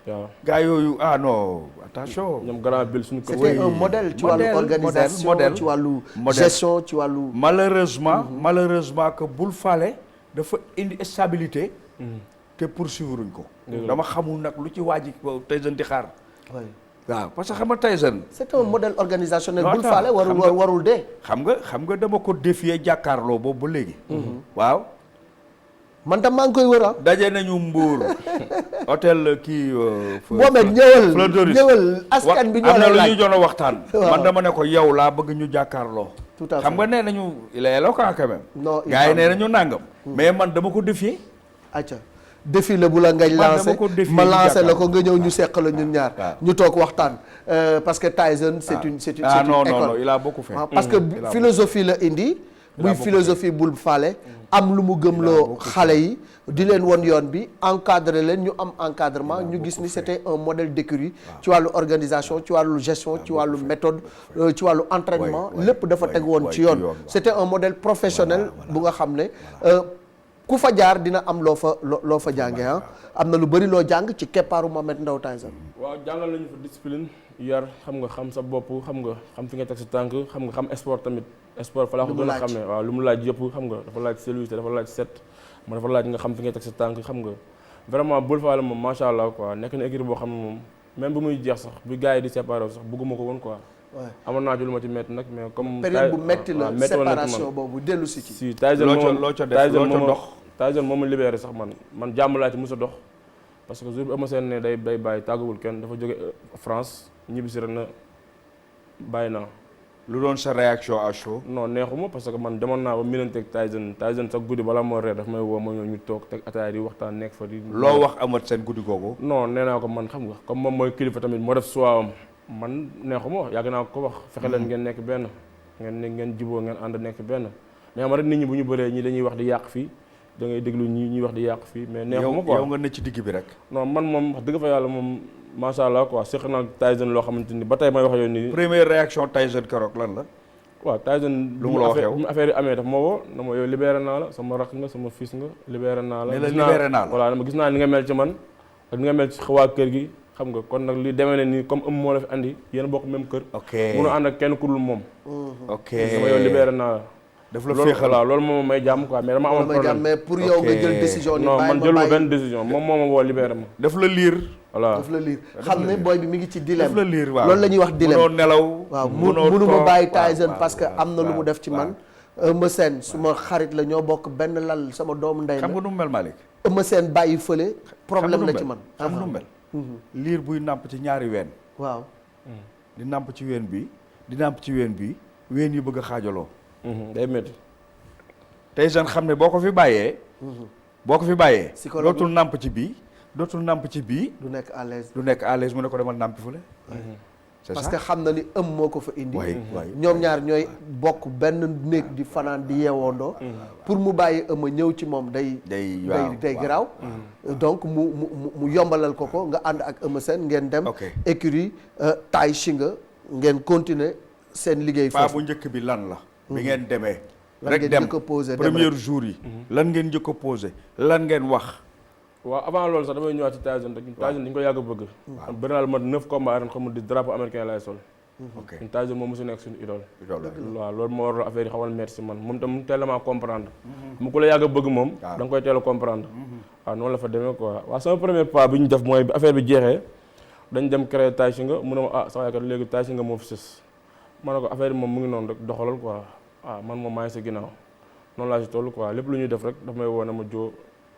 waaw gars yooyu ah non attention ñoom Grand Bill suñu kër c'était un modèle ci wàllu organisation modèle ci wàllu modèle. gestion ci wàllu. malheureusement que Bul Fale dafa indi stabilité te poursuivre uñ ko dama xamul nag lu ci waaji Tyson di xaar oui. waaw parce que xam nga Tyson c'est un modèle organisationnel. Non, Bul Fale xam nga- warul dee. xam nga dama ko défier jàkkaarloo boobu ba léegi waaw man tam maa ngi koy wër ah. daje nañu Mbuur hôtel kii. Mohamed ñëwal askan bi ñoo am na lay lu laaj. ñuy doon a waxtaan. Waaw. man dama ne ko yow laa bëgg ñu jàkkaarloo. Tout à fait. xam nga nee nañu il est éloquent quand même. Non, il gars yi parle. nee nañu nàngam. mais man dama ko défier. acca défi la bu la ngañ Man lancé dama ko défier ma ñu lancé la ko jàkkaarloo. nga ñëw ñu seq la ñun ñaar. waaw. ñu toog waxtaan parce que Tyson c'est une c'est une ah non école. non non il a beaucoup fait. Ah, parce que Il a philosophie la indi. muy beaucoup philosophie bul faale. am lu mu gëmloo xale yi. di leen won yoon bi encadré leen ñu am encadrement ñu gis ni c'était un modèle d'écurie ci wàllu organisation ci wàllu gestion ci wàllu méthode ci wàllu entraînement lépp dafa teg woon ci yoon. c'était un modèle professionnel bu nga xam ne ku fa jaar dina am loo fa jànge ah am na lu bëri loo jàng ci keppaaru Mohamed Ndao Tyson. waaw jàngal nañu fa discipline yar xam nga xam sa bopp xam nga xam fi nga teg sa tànk xam nga xam sport tamit sport fa laa ko gën a xamee waaw lu mu laaj yëpp xam nga dafa laaj sécurité dafa laaj set ma dafa laaj nga xam fi nga teg sa tànk xam nga vraiment bul faale moom macha allah quoi nekk na équipe boo xam ne moom même bu muy jeex sax bi gars yi di séparé sax bëgguma ko woon quoi amoon naa ci lu ma ci métti nag mais comme période bu métti la séparation boobu dellu si ci. si Tyson loo ca def loo ca dox Tyson moom ma libéré sax man jàmm laa ci mos a dox parce que jour bi ama seen ne day bàyyi tàggawul kenn dafa jóge France ñibbisi rek na bàyyi naa. lu doon sa réaction à chaud. non neexuma parce que man demoon naa ba miinanteeg Tyson sax guddi balaa moo reer daf may woo ma ñëw ñu toog teg ataaya di waxtaan nekk fa di. loo wax amat seen guddi googu. non nee naa ko man xam nga comme moom mooy kilifa tamit moo def suwaawam man neexuma yàgg naa ko wax fexe leen ngeen nekk benn ngeen jiboo ngeen ànd nekk benn mais ma rek nit ñi bu ñu bëree ñi dañuy wax di yàq fii da ngay déglu ñuy wax di yàq fii mais neexuma quoi yow nga ne ci digg bi rek. non man moom wax dëgg fa yàlla moom macha allah quoi seq naa Tyson loo xamante ni ba tey may wax yow nii. première réaction Tyson keroog lan la. waaw Tyson lu mu la wax yow affaire yi amee daf ma woo na ma yow libéré naa la sama rakk nga sama fils nga libéré naa la. ne la libéré naa la voilà dama gis naa ni nga mel ci man ak ni nga mel ci waa kër gi xam nga kon nag li demee ne nii comme moo la fi andi yéen bokk même kër. ok mënu ànd ak kenn ku dul moom. ok sama yow libéré naa la. daf la féexal loolu moom may jàmm quoi mais dama amoon problème mais pour yow nga jël décision ni non man jëluma benn décision moom moo ma woo libéré ma. daf la liir. voilà daf la liir xam ne booy bi mi ngi ci dilemme. daf la liir waaw loolu la ñuy wax dilemme mënoo nelaw. waaw mënu ma bàyyi Tyson parce que am na lu mu def ci man. Eumeu Sène suma xarit la ñoo bokk benn lal sama doomu ndey la. xam nga nu mu mel Malick. Eumeu Sène bàyyi fële. problème la ci man xam nga nu mu mel. liir buy nàmp ci ñaari ween. waaw. di nàmp ci ween bi di nàmp ci ween bi ween yi bëgg a xaajaloo. day métti. Tyson xam ne boo ko fi bàyyee. boo ko fi bàyyee. psychologue dootul nàmp ci bii dootul nàmp ci bii. du nekk à l'aise. du nekk à l'aise mu ne ko demal nàmpi fële. c'est parce ça que xam na ni moo ko fa indi. waay ñoom ñaar ñooy bokk benn néeg di fanaan di yeewoondoo. pour mu bàyyi Eumeu ñëw ci moom day garaaw. donc mu yombalal ko nga ànd ak Eumeu Sène ngeen dem. écurie Tay Shinga ngeen continuer seen liggéey foofu. pas bu njëkk bi lan la. bi ngeen demee. rek dem premier jour yi. lan ngeen njëkk a posé lan ngeen wax. waaw avant loolu sax damay ñëwaat ci Tyson rek Tyson dañu ko yàgg a bëgg. bëri naa la mat 9 combats ren xam nga di drapeau américain lay sol. ok Tyson moom mosu nekk suñu idole. waaw loolu moo waral affaire yi xawal metti si man moom tam teel a maa comprendre. mu ko la yàgg a bëgg moom. da nga koy teel a comprendre. waaw noonu la fa demee quoi waaw sama premier pas bi ñu def mooy affaire bi jeexee dañ dem créer Tay Shinga mu ne ma ah sax yaakaar léegi Tay Shinga moo fi sës. ma ne ko affaire bi moom mu ngi noonu rek doxalal quoi waaw man moom maa ngi sa ginnaaw noonu laa si toll quoi lépp lu ñuy def rek daf may woo ne ma joo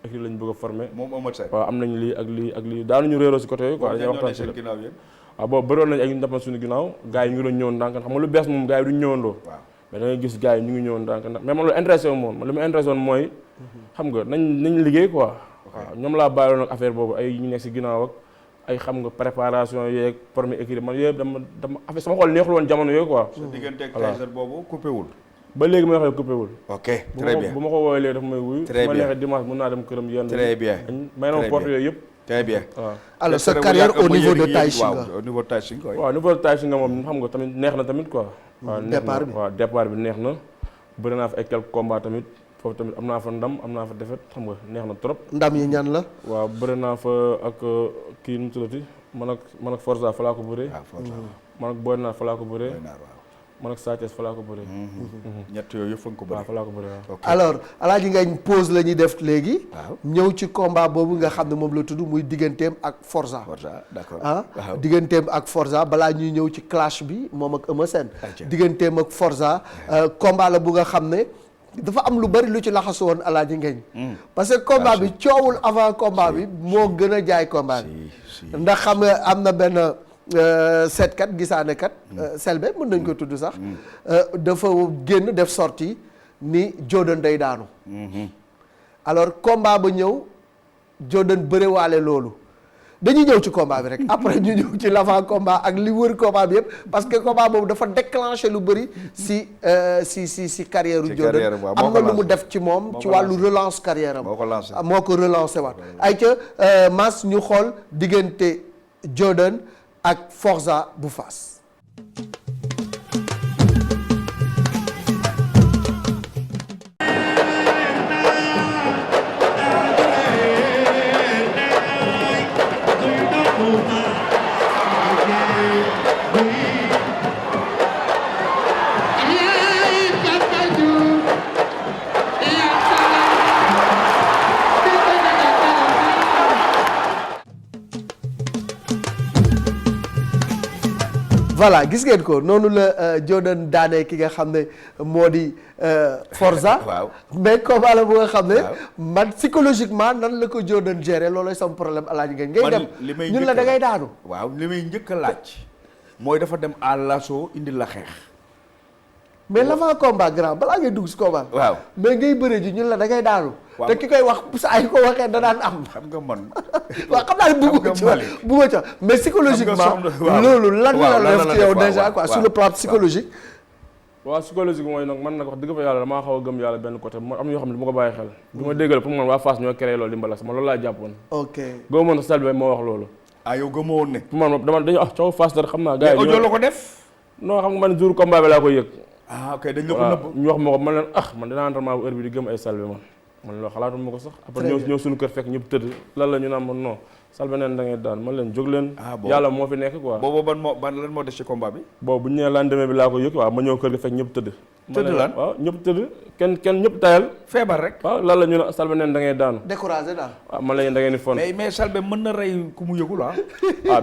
équipe lañ bëgg a former. moom Eumeu Sène waaw am nañ lii ak lii ak lii daanuñu réeroo si côté yooyu quoi dañuy waxtaan si la waaw boobu bëroon nañ ak ñu defoon suñu ginnaaw gars yi ñu ngi doon ñëwoon ndànk xam nga lu bees moom gars yi duñ ñëwandoo mais da ngay gis gars yi ñu ngi ñëwoon ndànk mais man lu intéressé woon moom li ma intéressé woon mooy xam nga nañ liggéey quoi waaw ñoom laa bàyyiloon ak affaire boobu ay ñu nekk si ginnaaw ak ay xam nga préparation yeeg premier équipe man yëpp dama affaire sama xol neexul woon jamono yooyu quoi sa diggante ak Tyson boobu coupé wul ba léegi may waxee coupé wul. ok très bien bu ma ko woowee léegi dafa may wuyu. très bien su ma neexee dimanche mën naa dem këram yenn. très bien may na ma porte yooyu yëpp. très bien waaw. alors sa carrière au niveau de Tay Shinga. au niveau de Tay Shinga waaw niveau de Tay Shinga moom xam nga tamit neex na tamit quoi. waaw départ bi waaw départ bi neex na. bëri naa fa ay quelques combats tamit foofu tamit am naa fa ndam am naa fa défaite xam nga neex na trop. ndam yi ñan la. waaw bëri naa fa ak kii nu mu tuddati man ak Forza fa laa ko bëree. man ak Boy Naar fa laa ko bëree. man ak Sa Thiès fa laa ko bëree. ñett yooyu yëpp fa nga ko bëree. waaw fa laa ko bëree waaw. alors Alaaji Ngagne pause la ñuy def léegi. ñëw ci combat boobu nga xam ne moom la tudd muy digganteem ak Forza. Forza d'accord digganteem ak Forza balaa ñuy ñëw ci clash bi moom ak Eumeu Sène. digganteem ak Forza combat la bu nga xam ne dafa am lu bari lu ci laxasu woon Alaaji Ngeñ parce que combat bi coowul avant combat bi moo gën a jaay combat bi ndax xam nga am na benn seetkat gisaanekat Selbe mën nañ ko tudd sax dafa génn def sortie ni Jordan day daanu alors combat ba ñëw Jordan bërewaale loolu dañuy ñëw ci combat bi rek après ñu ñëw ci l'avant combat ak li wër combat bi yëpp parce que combat boobu dafa déclencher lu bëri si carrière u Jordan am na lu mu def ci moom ci wàllu relance carrière am moo ko relancé waat ay ca Mass ñu xool diggante Jordan ak Forza bu Fass. voilà gis ngeen ko noonu la Jordan daane ki nga xam ne moo di Forza. waaw mais combat la bu nga xam ne. man psychologiquement nan la ko Jordan gérer loolooy sama problème Alaaji Ngeen. ngay dem ñun la da ngay daanu. waaw li may njëkk a laaj. mooy dafa dem à l'assaut indi la xeex. mais l'avant combat grand balaa ngay dugg si combat. waaw mais ngay bëre ji ñun la da ngay daanu. te ki koy wax saa yu ko waxee da daan am. xam nga man. waaw xam naa ne bëgguma ci mais psychologiquement. loolu lan la def ci yow déjà quoi sur le plan psychologique. waaw psychologique mooy nag man nag wax dëgg fa yàlla damaa xaw a gëm yàlla benn côté am yoo xam ne du ma ko bàyyi xel. bi ma déggal pour man waa Fass ñoo créé loolu di mbalax ma loolu laa jàppoon. ok gëmoo woon sax Selbe moo wax loolu. yow gëmoo woon ne. pour man dama dañu coow Fass dara xam naa. gars yi audio la ko def. non xam nga man jour combat bi laa koy yëg. ok dañ la ko nëbb. ñu wax ma ko man leen man dinaa entraînement bu heure bi di gëm ay Selbe man loolu xalaatu ma ko sax. après ñëw suñu kër fekk ñëpp tëdd lan la ñu naan man non Selbe neen da ngay daan man leen jóg leen. yàlla moo fi nekk quoi. boobu lan moo des ci combat bi. boobu bu ñu nee lendemain bi laa ko yëg waaw ma ñëw kër gi fekk ñëpp tëdd. tëdd lan waaw ñëpp tëdd kenn ñëpp tayal. feebar rek. waaw lan la ñu ne Selbe neen da ngay daanu. découragé daal. waaw man la yéen da ngeen di fon. mais Selbe mën na rey ku mu yëgul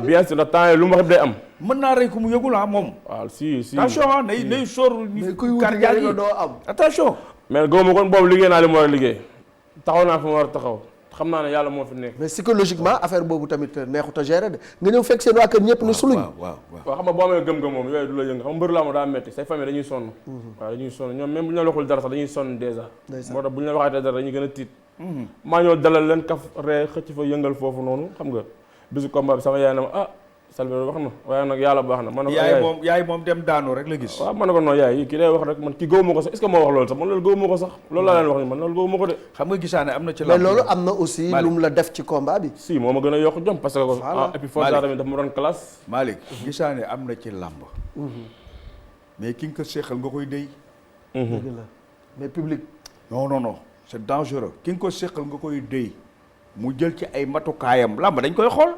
bien sûr ndax temps yii lu mu wax day am. mën naa rey ku mu yëgul moom. waaw si. attention nay sóor. mais kuy wuti nga doo am. attention. mais góob ma kon boobu liggéey naa li mu war a liggéey taxaw naa fi ma war a taxaw xam naa ne yàlla moo fi nekk. mais psychologiquement affaire boobu tamit neexut a gérer de nga ñëw fekk seen waa kër ñëpp ne suluñ. waaw xam nga boo amee gëm-gëm moom yooyu du la yëngu xam nga mbër laa ma daa metti say famille dañuy sonn. waaw dañuy sonn ñoom même bu ñu la waxul dara sax dañuy sonn déjà. moo tax bu ñu la waxaatee dara dañuy gën a tiit. maa ñëw dalal leen kaf ree xëcc fa yëngal foofu noonu xam nga bisu combat bi sama yaay na ma Selbe wax na waaye nag yàlla baax na. man yaay moom dem daanu rek la gis. waaw man na ko non yaay kii day wax rek man kii gëw ma ko sax est-ce que moo wax loolu sax man loolu gëw ma ko sax loolu laa leen wax ni man loolu gëw ma ko de. xam nga gisaane am na ci mais loolu am na aussi lu mu la def ci combat bi. si moo ma gën a yokk jom parce que et puis Forza tamit dafa ma doon classe. Malick gisaane am na ci làmb. mais ki nga ko seexal nga koy déy. dëgg la mais public. non c'est dangereux ki nga ko seexal nga koy déy mu jël ci ay matukaayam làmb dañ koy xool.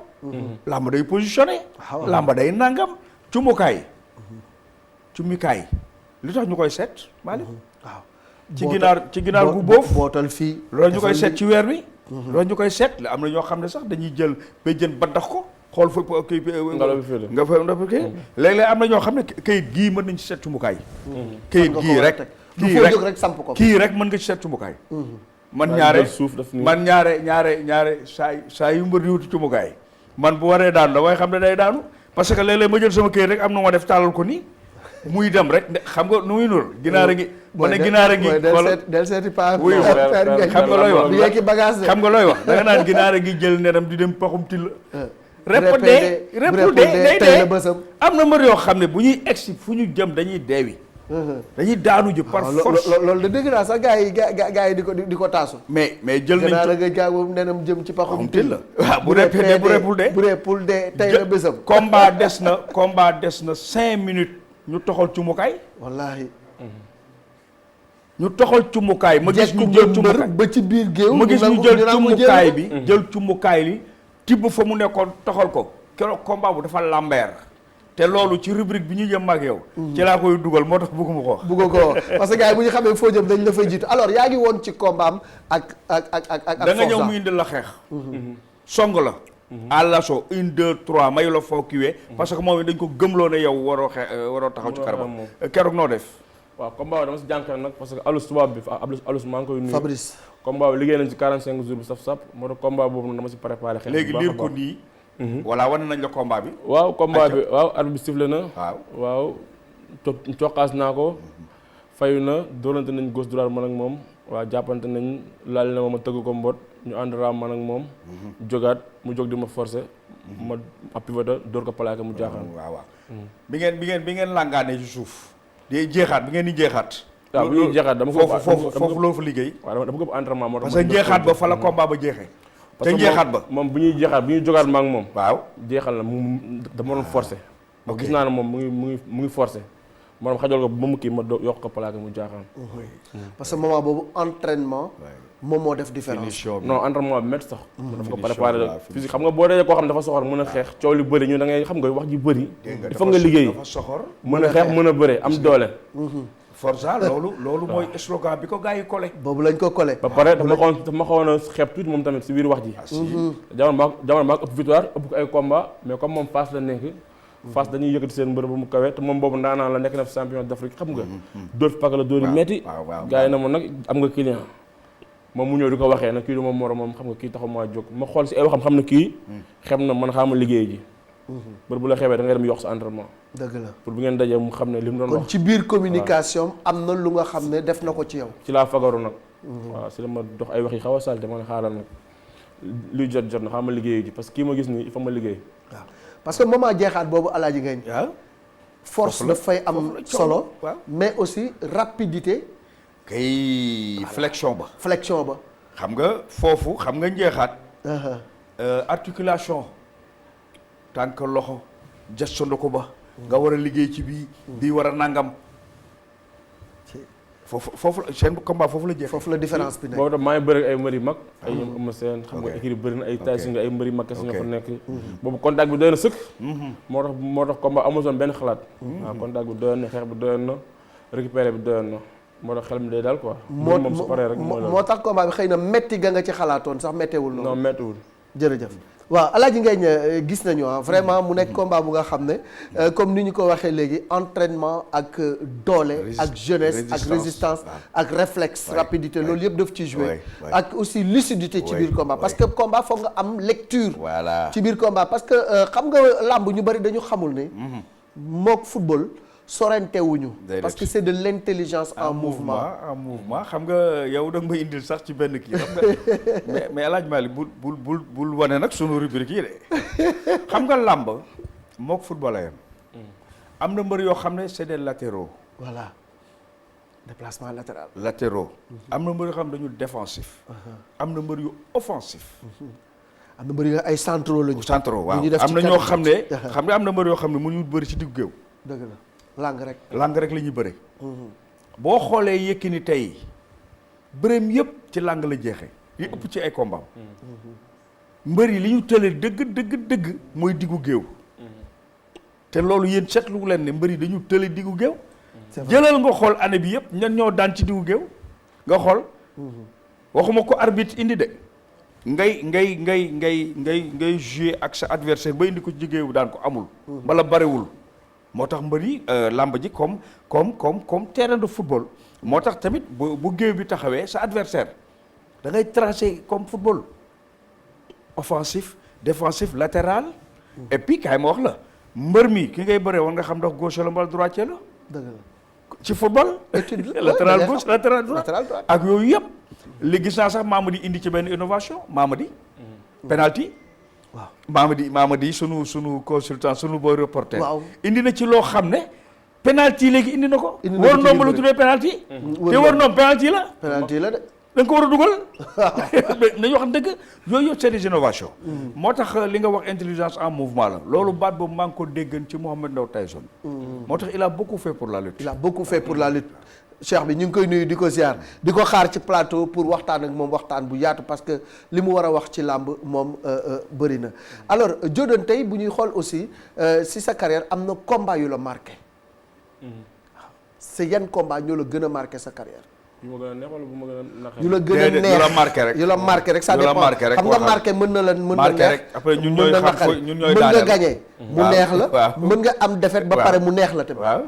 làmb day positionné. làmb day nangam. cumukaay. lu tax ñu koy seet Malick. waaw ci ginaar gu boof bootal fii. loolu ñu koy seet ci weer wi. loolu ñu koy seet am na ñoo xam ne sax dañuy jël béjjën baddax ko xool fa kii. nga fa kii. léeg-léeg am na ñoo xam ne kayit gii mën nañ ci seet cumukaay. kayit gii rek. kii rek mën nga ci seet cumukaay. man ñaare saa yu mbër diwuti cumukaay man bu waree daanu damay xam ne day daanu parce que léeg-léeg ma jël sama kayit rek am na ma def tàllal ko nii muy dem rek xam nga nu muy nur ginaar a ngi ma ne ginaar a ngi del seeti pa xam nga looy wax xam nga looy wax da nga naan ginaar a ngi jël nenam di dem paxum till repp dee day am na mbër yoo xam ne bu ñuy egsi fu ñu jëm dañuy deewi dañuy daanu ji par force loolu de dëgg naa sax gars yi di ko taasu mais jël nañ gannaaw nga gaa boobu nenam jëm ci paxum til la waaw bu reppul dee tey la bésam combat des na 5 minutes ñu toxal cumukaay wallaahi ñu toxal cumukaay ma gis ñu jël cumukaay ba ci biir géew ma gis ñu jël cumukaay bi jël cumukaay li tibb fa mu nekkoon toxal ko keroog combat bu dafa lambeer te loolu ci rubrique bi ñu jëm ak yow. ci laa koy dugal moo tax bëgguma ko wax. bëggoo ko wax parce que gars yi bu ñu xamee foo jëm dañ la fay jiitu alors yaa ngi woon ci combat am ak da nga ñëw mu indil la xeex. song la. à l'assaut 1 2 3 mayu la foo kiwee. parce que moom dañ ko gëmloo ne yow waroo taxaw ci karabam. keroog noo def. waaw combat bi dama si jànkuwante nag parce que alus tubaab bi alus maa ngi koy nuyu. Fabrice. combat bi liggéey nañ ci 45 jours bi saf-saf moo tax combat boobu noonu dama si préparé xel. léegi liir ko nii. voilà wane nañ la combat bi. waaw combat bi waaw arbitre bi sifflé na. waaw coqaas naa ko. fayu na doolante nañ gauche droite man ak moom. waaw jàppante nañ laal na ma tëgg ko mbot ñu ànd raam man ak moom. jógaat mu jóg di ma forcé. ma pivoté door ko plaqué mu jaaxaan. waaw bi ngeen langaane ci suuf. di jeexaat bi ngeen di jeexaat. waaw bi ñuy jeexaat dama ko foofu loolu fa liggéey. waaw dama ko entraînement moo tax. parce que jeexaat ba fa la combat ba jeexee. te jeexaat ba moom bu ñuy jeexaat bi ñuy jógaat ma ak moom. waaw jeexal na mu dama doon forcé. ba gis naa ne moom mu ngi forcé. maanaam xajal ko ba mu kii ma yokk ko plaqué mu jaaxaan. parce que moment boobu entraînement. moom moo def différence. non entraînement bi métti sax. dafa ko préparé physique xam nga boo dee koo xam ne dafa soxor mën a xeex coow li bëri ñu da ngay xam nga wax ji bëri. il faut nga liggéey dafa soxor mën a xeex mën a bëre am doole. Forza loolu mooy slogan bi ko gars yi collé. boobu lañ ko collé. ba pare dafa ma xawoon a xeeb tuuti moom tamit si biir wax ji. jamono maa ëpp victoire ëpp ko ay combat mais comme moom Fass la nekk. Fass dañuy yëkkati seen mbër ba mu kawe te moom boobu ndaanaan la nekk na fi champion d'Afrique xam nga. dóor fi paka la dóor yi metti. gars yi na moom nag am nga client. moom mu ñëw di ko waxee nag kii du ma moromam xam nga kii taxu maa jóg ma xool si ay waxam xam ne kii. xem na man xaama liggéey ji. bër bu la xeebee da ngay dem yokk sa entraînement. dëgg la pour bu ngeen dajee mu xam ne li mu doon wax. kon ci biir communication am na lu nga xam ne def na ko ci yow. ci laa fagaru nag. waaw si la ma dox ay wax yi xaw a salte ma ne xaaral nag luy jot na xaama liggéey ji parce que kii ma gis nii il faut ma liggéey. waaw parce que moment jeexaat boobu Alaaji Ngagne. waaw force dafay am solo. mais aussi rapidité. kay flexion ba. flexion ba. xam nga foofu xam nga njeexaat. articulation. tànk loxo gestando ko ba. nga war a liggéey ci bii war a nangam. foofu seen combat foofu la jeex. foofu la différence bi nekk. boobu tam maa ngi bëri ay mbëri mag. ay ñoom Eumeu Sène xam nga équipe bëri na ay Tyson nga ay mbëri mag kese ñoo fa nekk. boobu contact bi doy na sëkk. moo tax combat amusoon benn xalaat. waaw contact bi doyoon na xeex bi doyoon na récupéré bi doyoon na moo tax xel mi day daal quoi. moom su paree rek moo tax combat bi xëy na métti ga nga ci xalaatoon sax méttiwul noonu. non méttiwul. jërëjëf waaw Alaaji Ngagne gis nañu vraiment mu nekk combat bu nga xam ne comme ni ñu ko waxee léegi entraînement ak doole ak jeunesse ak résistance ak réflexe rapidité loolu yëpp daf ci jouer ak aussi lucidité ci biir combat parce que combat foog nga am lecture ci biir combat parce que xam nga làmb ñu bari dañu xamul ne mook football sorente wuñu parce que c'est de l'intelligence en mouvement xam nga yow da nga may indil sax ci benn kii xam nga mais El Hadj Malick bul wane nag sunu rubrique yi de xam nga làmb mook football a yem am na mbër yoo xam ne c'est des latéraux. voilà déplacement latéraux am na mbër yoo xam ne dañu défensif am na mbër yu offensif am na mbër yu ay centraux lañu waaw am na ñoo xam ne xam nga am na mbër yoo xam ne mënuñu bëri ci diggu géew dëgg la lang rek la ñuy bëre. boo xoolee Yékini tey bëreem yëpp ci lang la jeexee. li ëpp ci ay combat. mbër yi li ñu tëlee dëgg mooy diggu géew. te loolu yéen seetlu leen ne mbër yi dañu tëlee diggu géew. jëlal nga xool année bi yëpp ñan ñoo daan ci diggu géew. nga xool. waxuma ko arbitre indi de. ngay jouer ak sa adversaire ba indi ko ci géew daan ko amul. bala barewul. moo tax mbër yi làmb ji comme terrain de football moo tax tamit bu géew bi taxawee sa adversaire da ngay tracer comme football offensif défensif latéral et puis kaay ma wax la mbër mi ki ngay bëree woon nga xam ndax gauche la mbala droitier la dëgg la ci football latéral gauche latéral droite ak yooyu yëpp li gis naa sax Mamadi indi ci benn innovation Mamadi penalty waaw Mamadi sunu consultant sunu boy reporter. waaw indi na ci loo xam ne penalty léegi indi na ko. war noom la tuddee penalty. te war noom penalty la. penalty la de. da nga ko war a dugal. nañu wax dëgg yooyu yëpp c'est des innovations. moo tax li nga wax intelligence en mouvement la loolu baat boobu maa ngi ko déggan ci Mohamed Ndao Tyson. moo tax il a beaucoup fait pour la lutte. il a beaucoup fait pour la lutte. cheikh bi ñu ngi koy nuyu di ko ziar di ko xaar ci plateau pour waxtaan ak moom waxtaan bu yaatu parce que li mu war a wax ci làmb moom bëri na alors Jordan tey bu ñuy xool aussi si sa carrière am na combat yu la marqué. waaw c'est yan combat ñoo la gën a marqué sa carrière. yu ma gën a neex wala bu ma gën a naqari. yu la gën a neex yu la marqué rek. yu la marqué rek ça dépend xam nga marqué mën na la mën na neex après ñun ñooy xam ñun ñooy mën nga gagné mu neex la waaw mën nga am défaite ba pare mu neex la tamit. waaw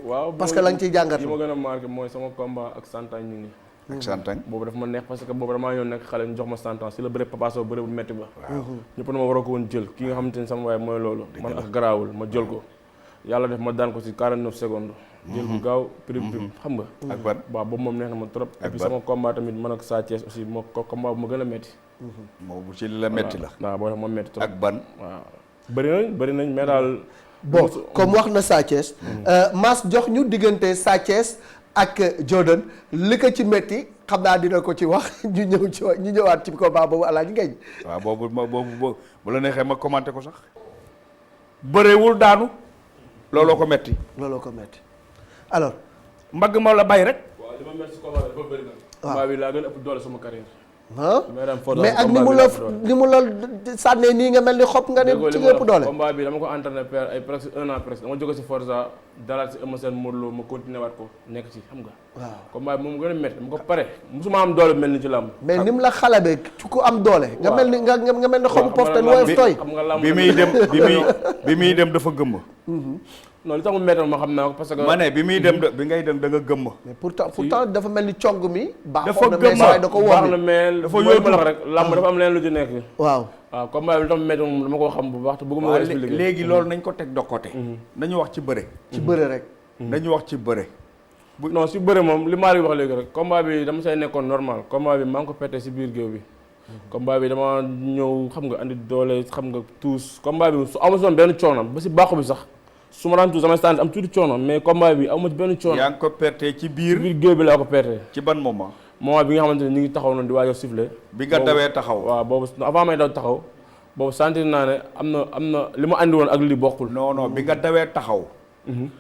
waaw parce que la nga ciy jàngat. li ma gën a marqué mooy sama combat ak santañ ñu ngi. ak santañ. boobu dafa ma neex parce que boobu damaa ñëw nekk xale ñu jox ma santañ si la bëre Papa Sow bëre bu metti ba. ñëpp na ma waroo ko woon jël ki nga xamante ni sama waay mooy loolu. man ak garaawul ma jël ko. yàlla def ma daan ko si 49 secondes. jël bu gaaw prime xam nga. ak ban waaw boobu moom neex na ma trop. et puis sama combat tamit man ak Sa Thiès aussi moo ko combat bu ma gën a metti. boobu ci li la metti la. waaw boo tax ma metti trop. ak ban. waaw bëri nañ mais daal. bon comme wax na Sa Thiès. Mass jox ñu diggante Sa Thiès ak Jordan li ko ci metti xam naa dina ko ci wax ñu ñëwaat ci combat boobu Alaaji Ngagne. waaw boobu bu la neexee ma commenté ko sax. bëreewul daanu. looloo ko metti. looloo ko metti alors. mbagg ma la bay rek. waaw li ma metti si combat dafa bëri nag. combat bi laa gën a ëpp doole sama carrière. mais ak ni mu la sànnee nii nga mel ni xob nga ne ci nga ëpp doole. combat bi dama ko entraîné per ay presque 1 an presque dama jóge si Forza dalaat si Eumeu Sène Modou Lo ma continué waat ko nekk ci xam nga. waaw combat bi moom gën a métti dama ko pare musuma am doole mel ni ci làmb. mais ni mu la xalabee ci ku am doole. nga mel ni nga mel ni xobu poftan woyof tooy. bi muy dem dafa gëmm. non li tax mu métti ma xam naa ko parce que. ma ne bi muy dem bi ngay dem da nga gëmm. mais pourtant dafa mel ni cong mi. dafa na gëmm mais da ko baax wóor na mais dafa mooy yóotu ma la wax rek làmb dafa am leen lu ci nekk. waaw combat bi li tax mu métti moom dama koo xam bu baax te bëgguma ko expliquer. léegi loolu nañ ko teg de côté. nañu wax ci bëre. ci bëre rek. nañu wax ci bëre. non si bëre moom li Malick wax léegi rek combat bi dama say nekkoon normal combat bi maa ngi ko pété si biir géew bi. combat bi dama ñëw xam nga andi doole xam nga tuus combat bi su amu si woon benn coono ba si bàqu bi sax su ma daan tuus damay stand am tuuti coono mais combat bi amu ci benn coono. yaa ngi ko perte ci biir. géew bi laa ko perte. ci ban moment. moment bi nga xamante ne ñu ngi taxaw noonu di waaj a siffler. bi nga dawee taxaw. waaw boobu avant may daw taxaw boobu sentir naa ne am na li ma andi woon ak li bokkul. non bi nga dawee taxaw.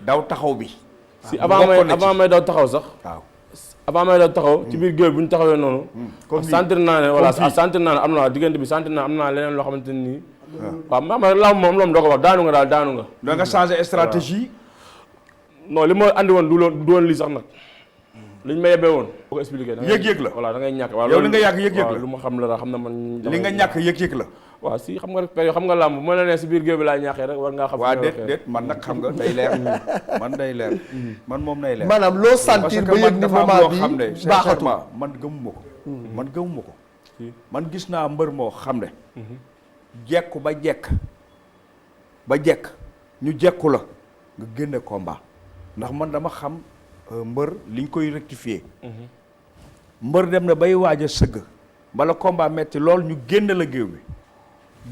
daw taxaw bi. si avant may daw taxaw sax. waaw avant may daw taxaw. ci biir géew bi bu ñu taxawee noonu. sentir naa ne voilà sentir naa ne am na diggante bi sentir naa am naa leneen loo xamante ne nii. waaw ma làmb moom loolu doo ko wax daanu nga. da nga changer stratégie. non li ma andi woon du woon lii sax nag. liñ ma yebbee woon. boo ko expliqué yëg-yëg la voilà da ngay ñàkk. waaw yow li nga yàgg yëg-yëg la lu ma xam la daal xam na man. li nga ñàkk yëg-yëg la. waaw si xam nga rek période xam nga làmb bu ma la nee si biir géew bi laa ñàkkee rek war ngaa xam. waaw déet man nag xam nga day leer. man day leer. man moom day leer. maanaam loo sentir ba yëg ni moment bi baaxatul man gëmuma ko. man gëmuma ko. man gis naa mbër moo xam ne. jekku ba jekk ñu jekku la nga génne combat ndax man dama xam mbër liñ koy rectifier. mbër dem na bay waaj a sëgg bala combat metti lool ñu génne la géew bi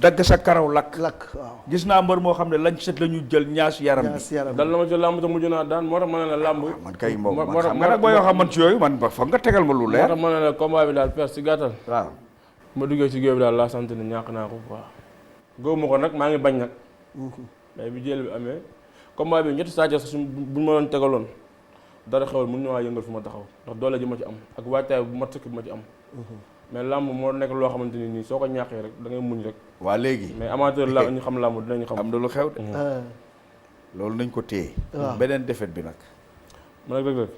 dagg sa karaw lakk waaw gis naa mbër moo xam ne lañ set la ñu jël ñaas yaram bi dal na ma ci làmb te mujj naa daan moo tax ma ne la làmb. man kay moom man xam nga nag booy wax man ci yooyu man foog nga tegal ma lu leer. moo tax ma ne la combat bi daal perte si gàttal. waaw ma duggee ci géew bi daal laa sant ne ñàkk naa ko waaw. góob ma ko nag maa ngi bañ nag. mais bi jël bi amee combat bi ñetti Sa Thiès su buñ ma doon tegaloon dara xewal mun ñëwaa yëngal fu ma taxaw ndax doole ji ma ci am ak waajtaay bu mat sëkk bi ma ci am. mais làmb moo nekk loo xamante ni nii soo ko ñàkkee rek da ngay muñ rek. waa léegi mais amateur la ñu xam làmb dinañu xam. am na lu xew de. loolu nañ ko téye. beneen défaite bi nag. ma nag rek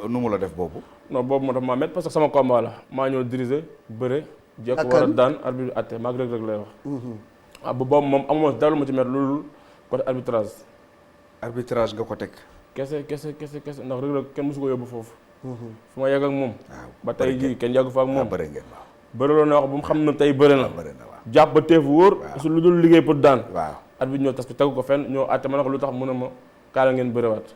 nu mu la def boobu. non boobu moo tax maa métti parce que sama combat la maa ñëw diriger bëre. jekk war a daan arbitre bi atte maa ngi rek lay wax. waaw bu boobu moom amuma dara lu ma ci métti loolu côté arbitrage. arbitrage nga ko teg. kese ndax rek kenn mosu ko yóbbu foofu. fu ma yegg ak moom. ba tey jii kenn yàggu fa ak moom. bëri ngeen waaw. bëri loolu na wax bu mu xam ne tey bëri na. bëri na waaw jàpp ba teefu wóor. su lu dul liggéey pour daan. waaw arbitre ñoo tas ko tegu ko fenn ñoo atte ma ne ko lu tax mu ne ma kaay la ngeen bëriwaat.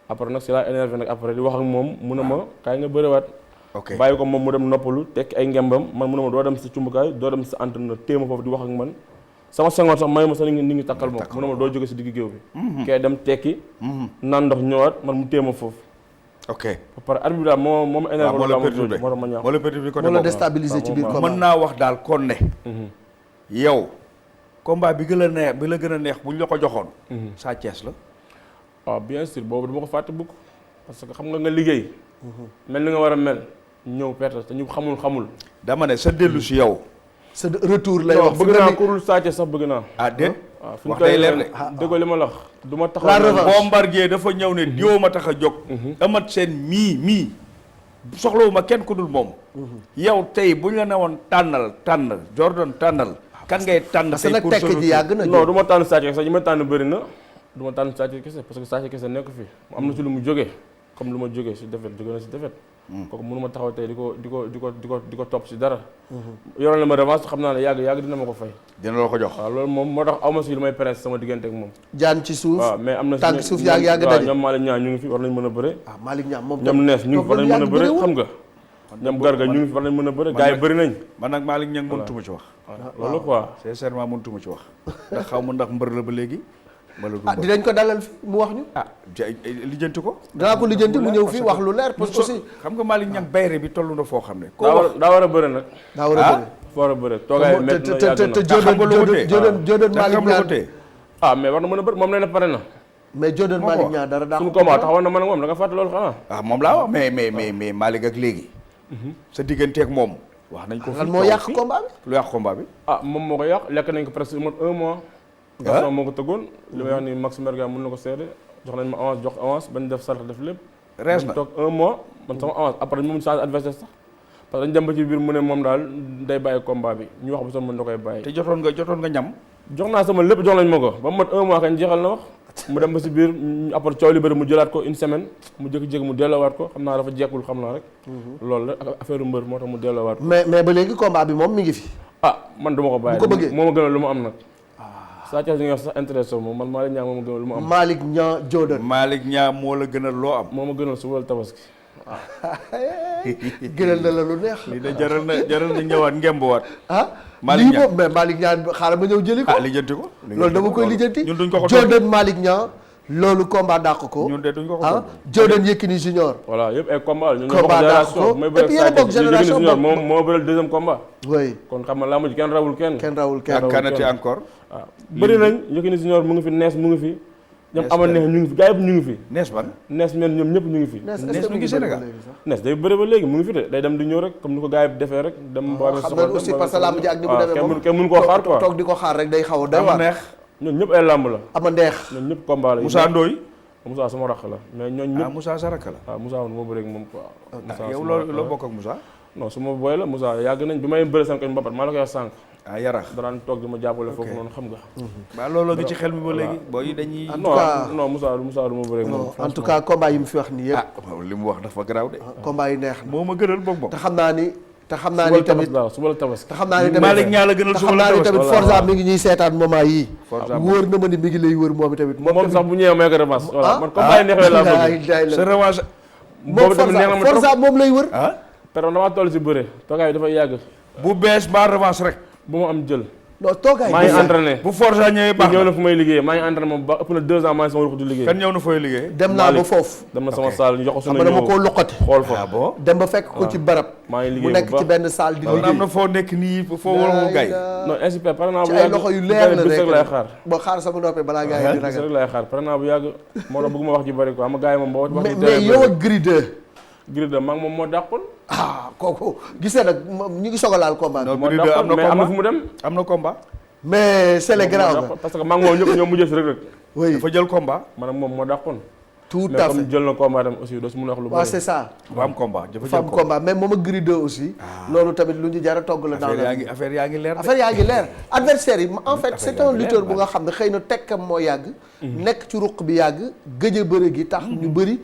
après nag si laa énervé nag après di wax ak moom mu ne ma kaay nga bëriwaat. ok bàyyi ko moom mu dem noppalu tekki ay ngembam man mu ne ma doo dem sa cumbukaay doo dem sa entraîneur téema foofu di wax ak man. sama sengoor sax may ma sax nit ñi takkal ma mu ne ma doo jóge si digg géew bi. kay dem tekki. naan ndox ñëwaat man mu téema foofu. ok ba pare arbitre bi daal moo ma énervé moo la perturbé moo tax ma ñaax moo la perturbé côté moo la boobu déstabilisé ci biir combat mën naa wax daal kon ne. yow combat bi gën a neex bi la gën a neex bu ñu la ko joxoon. Sa Thiès la. waaw bien sûr boobu dama ko fàtte bukk parce que xam nga liggéey. mel ni nga war a mel ñëw perte te ñu xamul. dama ne sa dellu si yow. sa retour lay wax bëgg naa kurul Sa Thiès sax bëgg naa. ah déet. waaw wax day leer de. déggoo li ma la wax du ma taxaw. la revanche Bombardier dafa ñëw ne diwoo ma tax a jóg. Eumeu Sène mii soxlawuma kenn ku dul moom. yow tey bu ñu la newoon tànnal Jordan tànnal. kan ngay tànn parce que nag tekk ji yàgg na. non du ma tànn Sa Thiès sax ñi ma tànn bëri na. du ma tànn Sa Thiès kese parce que Sa Thiès kese nekk fi am na ci lu mu jógee comme lu ma jógee si défaite jóge na si défaite kooku mënu ma taxaw tey di ko topp si dara yoroon na ma revanche xam naa ne yàgg dina ma ko fay dina la ko jox waaw loolu moom moo tax aw ma si lu may presse sama diggante ak moom jaan ci suuf waaw mais am na tànk suuf yàgg daje ñoom Malick Niang ñu ngi fi war nañ mën a bëre Malick Niang moom ñoom nees ñu ngi fi war nañ mën a bëre xam nga ñoom Garga ñu ngi fi war nañ mën a bëre gars yi bëri nañ man nag Malick Niang mënutuma ci wax loolu quoi sincèrement mënutuma ci wax ndax xaw ma ndax mbër la ba léegi dinañ ko dalal fi mu wax ñu lijjanti ko danaa ko lijjanti mu ñëw fii wax lu leer parce que aussi xam nga Malick Niang bayre bi toll na foo xam ne daa war a bëre nag daa war a bëre war a bëre toogaay métti na yàgg na te Jordan Malick Niang mais war na mën a bëre moom nee na pare na mais Jordan Malick Niang dara daa suñu combat taxawoon na man ak moom da nga fàtte loolu xanaa moom laa wax mais Malick ak léegi sa digganteeg moom wax nañ ko lan moo yàq combat bi lu yàq combat bi moom moo ko yàq lekk nañ ko presque un mois Gaston moo ko tëggoon li may wax ni Max Mbergane mën na ko seede jox nañ ma avance bañ def sarax def lépp rees na toog un mois man sama avance après moom change adversaire sax parce que dañ dem ba ci biir mu ne moom daal day bàyyi combat bi ñu wax ba sax mën da koy bàyyi te jotoon nga ñam jox naa sama lépp jox nañ ma ko ba mu mat un mois kañ jeexal na wax mu dem ba si biir après coow li bëri mu jëlaat ko une semaine mu jékki-jékki mu delloowaat ko xam naa dafa jekkul xam naa rek loolu la ak affaire mbër moo tax mu delloowaat ko mais ba léegi combat bi moom mi ngi fi man duma ko bàyyi bu ko bëggee moo ma gënal lu mu am nag Sa Thiès nga sax intéressé moom man Malick Niang moo ma gënal lu mu am Malick Niang Jordan Malick Niang moo la gënal loo am moo ma gënal su wal tabaski gënal na la lu neex lii de jaral na ñëwaat ngembuwaat lii moom mais Malick Niang xaaral ma ñëw jëli ko lijjanti ko loolu dama koy lijjanti ñun duñ ko ko Jordan Malick Niang loolu combat dàq ko ñun de duñ ko ko Jordan Yékini Junior voilà yëpp ay combat la ñu combat dàq ko et puis yéen a bokk génération Junior moom moo bëral deuxième combat oui kon xam nga laa mujj kenn rawul kenn ak kanati encore waaw bëri nañ Yékini Junior mu ngi fi nees mu ngi fi ñoom ama neex ñu ngi fi gars yëpp ñu ngi fi nees ban nees men ñoom ñëpp ñu ngi fi nees mu ngi Sénégal nees day bëri ba léegi mu ngi fi de day dem di ñëw rek comme ni ko gars yi defee rek dem ba amee xam nga aussi parce que lamb ji ak ni mu demee moom kenn mënu koo xaar quoi toog di ko xaar rek day xaw a doy waar neex ñoom ñëpp ay lamb la ama neex ñoom ñëpp combat la Moussa Ndoye Moussa sama rakk la mais ñooñu ñëpp Moussa sa rakk la waaw Moussa moo bëri ak moom quoi yow loo bokk ak Moussa non su ma booy la Moussa yàgg nañ bi may bëri sànq ñu mbapat maa la koy wax sànq yarax daraan toog di ma jàppale foofu noonu xam nga waaw looloo ngi ci xel mi ba léegi booy dañuy non Moussa du ma bëri ak moom en tout cas combat yi mu fi wax nii yëpp li mu wax dafa garaaw de combat yi neex na moo ma gënal boog moom te xam naa ni tamit suba la tabaski te xam naa ni tamit Malick Niang la gënal suba la tabaski tamit Forza mi ngi ñuy seetaan moment yii wóor na ma ni mi ngi lay wër moom tamit moom sax bu ñëwee may ko revanche voilà man combat yi neexee laa bëgg sa revanche boobu tamit neex na ma Forza moom lay wër pardon damaa toll si bëre toogaay dafay yàgg bu bees ba revanche rek bu ma am jël non toogaay maa ngi entraîné bu Forza ñëwee baax ñëw na fu may liggéey maa ngi entraîné moom ba ëpp na 2 ans maa ngi sama ruq di liggéey kan ñëw na fooy liggéey dem naa ba foofu dem na sama salle ñu jox ko xam suñu nga dama koo luqati xool fa dem ba fekk ko ci barab maa ngi mu liggéey nekk ci benn salle di liggéey am na foo nekk nii foo wala gay non ainsi pare naa bu ci yàgg ay loxo yu leer la bis rek lay rek xaar boo xaar sama noppee balaa gars yi di bis ragal rek lay xaar pare naa bu yàgg moo tax bëgguma wax ji bëri quoi ama gars yi moom ba wax mais yow ak Gris 2 Gris 2 maa ngi moom moo dàqoon kooku gisee nag ñu ngi soog a laal combat bi moo dàqoon mais am na fu mu dem am na combat mais c'est le grand parce que maa ngi moom ñëpp ñoo mujjee si rek oui dafa jël combat man ak moom moo dàqoon tout mais à comme fait jël na combat tam aussi doo si mën a wax lu waaw bëri c'est ça dafa am combat dafa dafa jël am combat mais moom ak Gris 2 aussi loolu tamit lu ñu jar a togg la dans la affaire yaa ngi leer affaire yaa ngi leer adversaire yi en fait c'est un lutteur bu nga xam ne xëy na tekkam moo yàgg nekk ci ruq bi yàgg gëj a bëre gi tax ñu bëri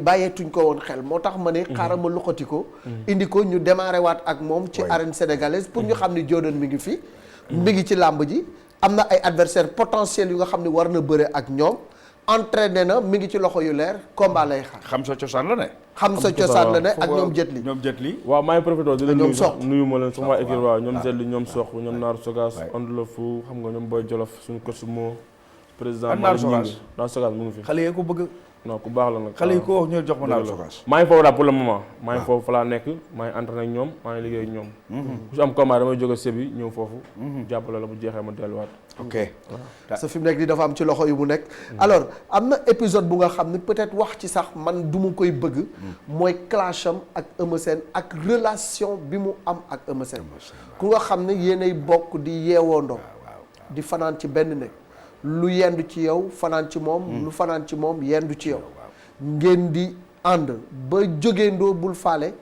bàyyeetuñ ko woon xel moo tax ma ne xaaral ma luqati ko indi ko ñu démarré waat ak moom ci arène sénégalaise pour ñu xam ni Jordan mi ngi fi mi ngi ci làmb ji am na ay adversaire potentiels yu nga xam ne war na bëre ak ñoom entraîné na mi ngi ci loxo yu leer combat lay xaar xam sa cosaan la ne xam sa cosaan la ne ak ñoom jët li waaw maa ngi profité di leen ñoom nuyu Sokh nuyu ma leen sama équipe waaw ñoom Zedli ñoom Sokh ñoom Naar Sogas Ond la fu xam nga ñoom Boy Jolof suñu coach moo président Naar Sogas Naar Sogas mu ngi fi xale yi ko bëgg non ku baax la nag xale yi ko wax ñoo jox ma Naar Sogas maa ngi foofu daal pour le moment maa ngi foofu fa laa nekk maa ngi entraîné ak ñoom maa ngi liggéey ak ñoom ku si am combat damay jóge sébi ñëw foofu jàppale la bu jeexee ma delluwaat ok sa fi mu nekk di dafa am ci loxo yu mu nekk alors am na épisode bu nga xam ne peut-être wax ci sax man du mu koy bëgg mooy clash am ak Eumeu Sène ak relation bi mu am ak Eumeu Sène ku nga xam ne yéenay bokk di yeewoondoo di fanaan ci benn nekk lu yendu ci yow fanaan ci moom lu fanaan ci moom yendu ci yow ngeen di ànd ba jógeendoo bul faale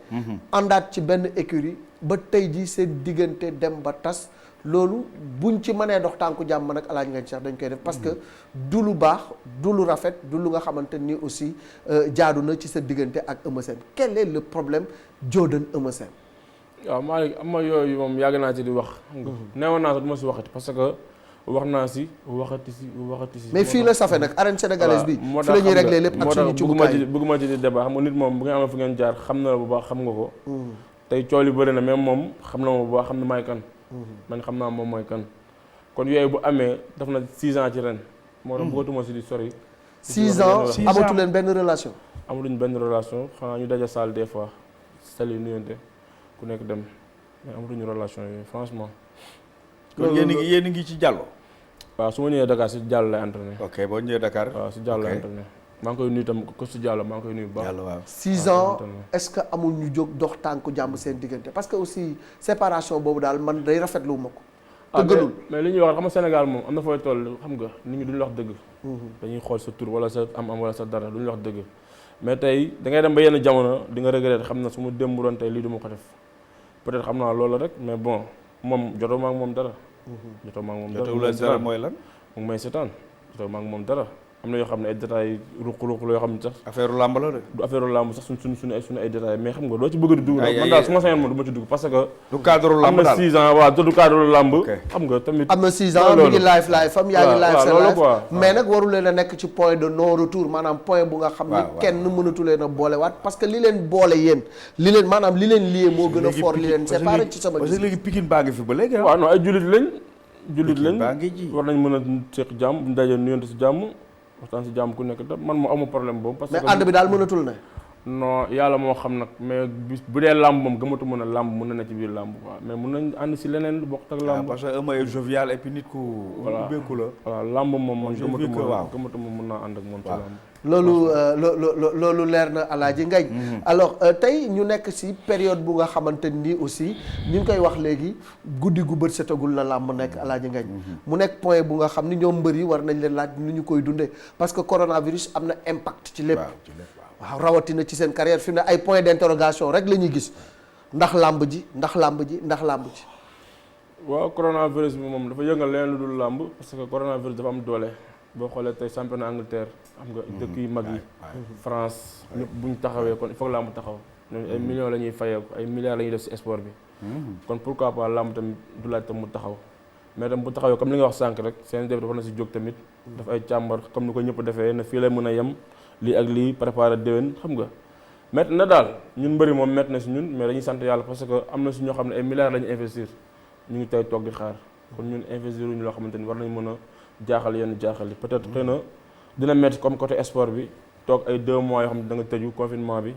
àndaat ci benn écurie ba tey ji seen diggante dem ba tas loolu buñ ci mënee dox tànku jàmm nag Alaaji Ngagne Cheikh dañ koy def parce que du lu baax du lu rafet du lu nga xamante ni aussi jaadu na ci sa diggante ak Eumeu Sène quel est le problème Jordan Eumeu Sène. waaw Malick am na yooyu moom yàgg naa ci di wax. xam nga neewoon naa sax du ma si waxati parce que wax naa si waxati si. mais fii la safe nag arène sénégalaise bi. fi la ñuy réglé lépp ak suñu cubukaay bëgguma ci di débat xam nga nit moom bu ngeen amee fu ngeen jaar xam na la bu baax xam nga ko. tey coow li bëri na même moom xam na ma bu baax xam na maay kan. man xam naa moom mooy kan. kon yooyu bu amee def na 6 ans ci ren. moo tax bëggatuma si di sori. 6 ans amatu leen benn relation. amatuñ benn relation xanaa ñu daja salle des fois sali nuyonte ku nekk dem mais amatuñu relation yooyu franchement. kon yéen a ngi ci Diallo. waaw su ma ñëwee Dakar si Diallo lay entraîné. ok boo ñëwee Dakar. waaw si Diallo lay entraîné. maa ngi koy nuyu tam ko si Diallo maa ngi koy nuyu bu baax. Diallo waaw 6 ans est-ce que amul ñu jóg dox tànku jàmm seen diggante parce que aussi séparation boobu daal man day rafetlu ma ko. te gënul mais li ñuy wax xam nga Sénégal moom am na fooy toll xam nga nit ñi duñu wax dëgg. dañuy xool sa tur wala sa am wala sa dara duñu wax dëgg. mais tey da ngay dem ba yenn jamono di nga regretter xam na su ma démb doon tey lii du ma ko def peut-être xam naa loolu rek mais bon moom jotoo ma ak moom dara. jotoo ma ak moom dara jotoo la dara mooy lan. mu ngi may seetaan jotoo ma ak moom dara am na yoo xam ne ay détails ruq-ruq la yoo xam ne sax. affaire lamb la de. du affaire lamb sax suñu ay détails mais xam nga doo ci bëgg di dugg. man daal su ma sañoon moom du ma ci dugg parce que. du cadre lamb daal am na 6 ans waaw du cadre lamb. xam nga tamit. am na 6 ans mi ngi live fam yaa ngi live sa live mais nag waru leen a nekk ci point de non retour maanaam point bu nga xam ne kenn mënatu leen a boolewaat parce que li leen boole yéen li leen maanaam li leen lié moo gën a fort li leen séparé ci sama gis. parce que léegi Pikine baa ngi fi ba léegi. waaw non ay jullit lañ. baa ngi ji war nañ mën a seq jàmm ndaje nuyonte si jàmm waxtaan si jàmm ku nekk tam man moo amu problème boobu. parce que mais ànd bi daal mënatul ne. non yàlla moo xam nag mais bu dee làmb moom gëmatu mën a làmb mën na ne ci biir làmb waaw mais mën nañ ànd si leneen lu bokk ak làmb. parce que Eumeu est jovial et puis nit ku ubbeeku la. voilà làmb moom man gëmatu ma mën naa ànd ak moom ci làmb. loolu leer na Alaaji Ngagne. alors tey ñu nekk ci période bu nga xamante ni aussi ñu ngi koy wax léegi guddi gu bët setagul la làmb nekk Alaaji Ngagne. mu nekk point bu nga xam ni ñoom mbër yi war nañ leen laaj nu ñu koy dundee parce que coronavirus am na impact ci lépp. waaw rawatina ci seen carrière fi mu ne ay point d'interrogation rek la ñuy gis ndax làmb ji ndax làmb ji ndax làmb ji. waaw coronavirus bi moom dafa yëngal leneen lu dul làmb parce que coronavirus dafa am doole. boo xoolee tey championnat Angleterre xam nga dëkk yu mag yi France ñëpp bu ñu taxawee kon il faut que làmb taxaw ñooñu ay millions la ñuy fayeeku ay milliards la ñuy def ci sport bi kon pourquoi pas làmb tamit du laaj tam mu taxaw mais tam bu taxawee comme li nga wax sànq rek seen def dafa na si jóg tamit daf ay càmbar comme ni ko ñëpp defee ne fii lay mën a yem lii ak lii préparer déwén xam nga métti na daal ñun mbëri moom métti na si ñun mais dañuy sant yàlla parce que am na si ñoo xam ne ay milliards la ñu investir ñu ngi tey toog di xaar kon ñun investir uñu loo xamante ni war nañ mën a jaaxal yenn jaaxal yi peut-être xëy na dina métti comme côté sport bi toog ay 2 mois yoo xam ne da nga tëju confinement bi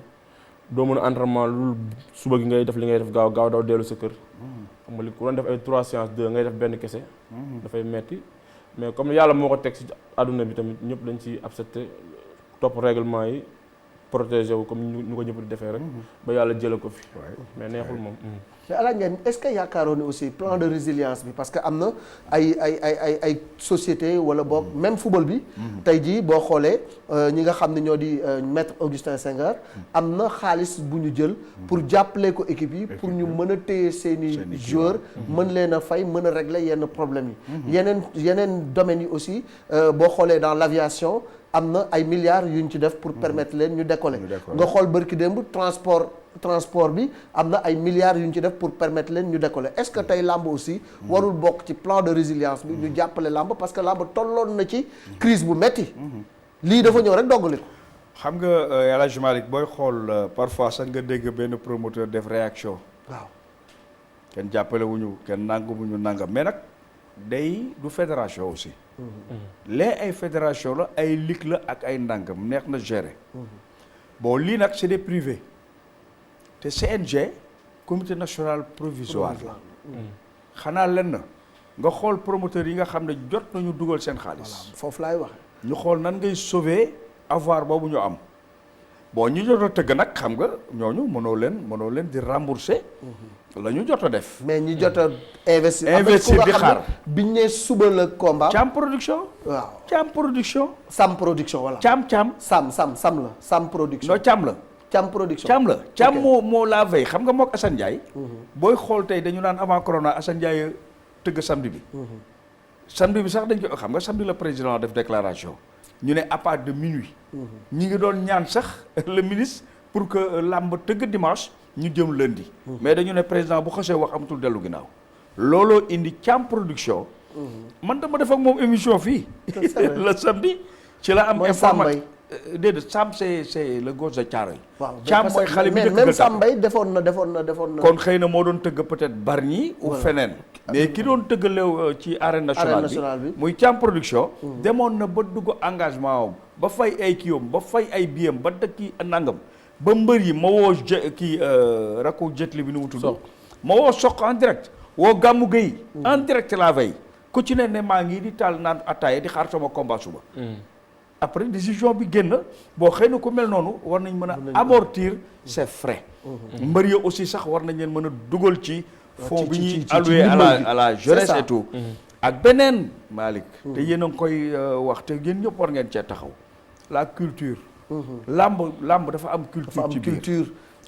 doo mën a entraînement lu suba gi ngay def li ngay def gaaw daw dellu sa kër xam nga li ku doon def ay 3 séances 2 ngay def benn kese dafay metti mais comme yàlla moo ko teg ci àdduna bi tamit ñëpp dañ ci accepté topp règlement yi protégé wu comme ñu ko ñëpp di defee rek ba yàlla jële ko fi mais neexul moom mais Alaaji Ngagne est-ce que yaakaaroon ni aussi plan de résilience bi parce que am na ay société wala boog même football bi tey jii boo xoolee ñi nga xam ne ñoo di maître Augustin Senghor am na xaalis bu ñu jël pour jàppale ko équipe yi pour ñu mën a téye seeni joueurs mën leen a fay mën a régler yenn problèmes yi yeneen domaines yi aussi boo xoolee dans l'aviation am na ay milliards yu ñu ci def pour permettre leen ñu décoller nga xool bërki démb transport bi am na ay milliards yu ñu ci def pour permettre leen ñu décoller est-ce que tey làmb aussi warul bokk ci plan de résilience bi ñu jàppale làmb parce que làmb tolloon na ci crise bu metti lii dafa ñëw rek doggali ko xam nga El Hadj Malick booy xool parfois sax nga dégg benn promoteur def réaction waaw kenn jàppale wuñu kenn nanguwuñu nangam mais nag day du fédération aussi lee ay fédération la ay ligue la ak ay ndàngam neex na gérer bon lii nag c'est des privés te CNG comité national provisoire la xanaa lenn nga xool promoteurs yi nga xam ne jot nañu dugal seen xaalis foofu laay wax ñu xool nan ngay sauver avoir boobu ñu am bon ñu jot a tëgg nag xam nga ñooñu mënoo leen di rembourser la ñu jot a def. mais ñi jot a investir di xaar biñ ne suba la combat. Thiam production. waaw Thiam production. Sam production voilà. Sam la Sam production. non Thiam la. Thiam production Thiam la Thiam moo la veille xam nga mook Assane Ndiaye. booy xool tey dañu naan avant corona Assane Ndiaye tëgg samedi bi. samedi bi sax dañ ko xam nga samedi la président def déclaration ñu ne à part de minuit. ñi ngi doon ñaan sax le ministre pour que làmb tëgg dimanche ñu jëm lundi. mais dañu ne président bu xasee wax amatul dellu ginnaaw. looloo indi Thiam production. man dama def ak moom émission fii. le samedi ci la am. information déedéet Sam c'est le gosse de Thiaroye. waaw Thiam mooy xale bi même Sam Mbaye defoon na. kon xëy na moo doon tëgg peut-être Bargny ou feneen. mais ki doon tëggalew ci arène nationale bi muy Thiam production. demoon na ba dugg engagement am ba fay ay kiiwam ba fay ay biyam ba dëkki nangam ba mbër yi ma woo kii rakku jetli bi nu mu tudd. ma woo Sokh en direct woo Gamou Gueye en direct la veille ku ci ne maa ngi di taal naan attaaya di xaar sama combat suba. après décision bi génn boo xëy na ku mel noonu war nañ mën a amortir ses frais. mbër yi aussi sax war nañ leen mën a dugal ci fonds bi ñuy alloué à la jeunesse et tout. ak beneen Malick. te yéen a ngi koy wax te yéen ñëpp war ngeen cee taxaw la culture. lamb dafa am culture ci biir.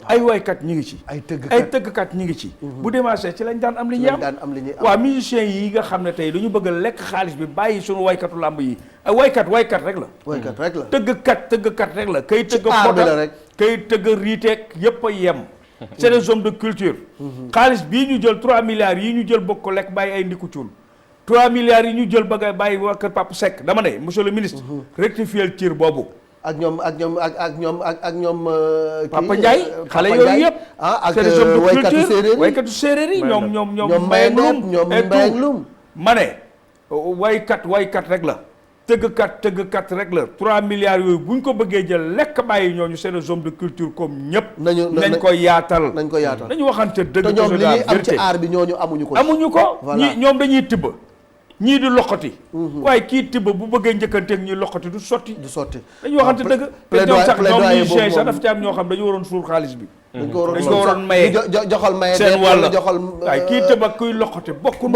ay waykat ñi ngi ci. ay tëggkat ñi ngi ci. bu démarché ci lañ daan am li ñuy am. waaw musiciens yi nga xam ne tey dañu bëgg a lekk xaalis bi bàyyi suñu waykatu làmb yi ay waykat rek la. tëggkat rek la. kay tëgg foota kay tëgg riiteeg yépp a yem. c'est des hommes de culture. xaalis bii ñu jël 3 milliards yi ñu jël bëgg ko lekk bàyyi ay ndiku cuun 3 milliards yi ñu jël bëgg a bàyyi waa kër Papa Seck dama ne monsieur le ministre. rectifier tir boobu. ak ñoom Papa Ndiaye xale yooyu yëpp ak waykatu séeréer yi ñoom Mbayang Loum ma ne waykat rek la tëggkat rek la 3 milliards yooyu buñ ko bëggee jël lekk bàyyi ñooñu c'est des hommes de culture comme ñëpp nañ ko yaatal nañu waxante dëgg te ñoom li ñuy am ci aar bi ñooñu amuñu ko ñoom dañuy tibb ñii di loqati. waaye kii tibb bu bëggee njëkkanteeg ñuy loqati du sotti. dañu waxante dëgg. te ñoom sax ñoom musiciens sax daf ci am ñoo xam dañu waroon suul xaalis bi. dañ ko waroon maye joxal maye seen wàll joxal. waaye kii tibb ak kuy loqati bokkul.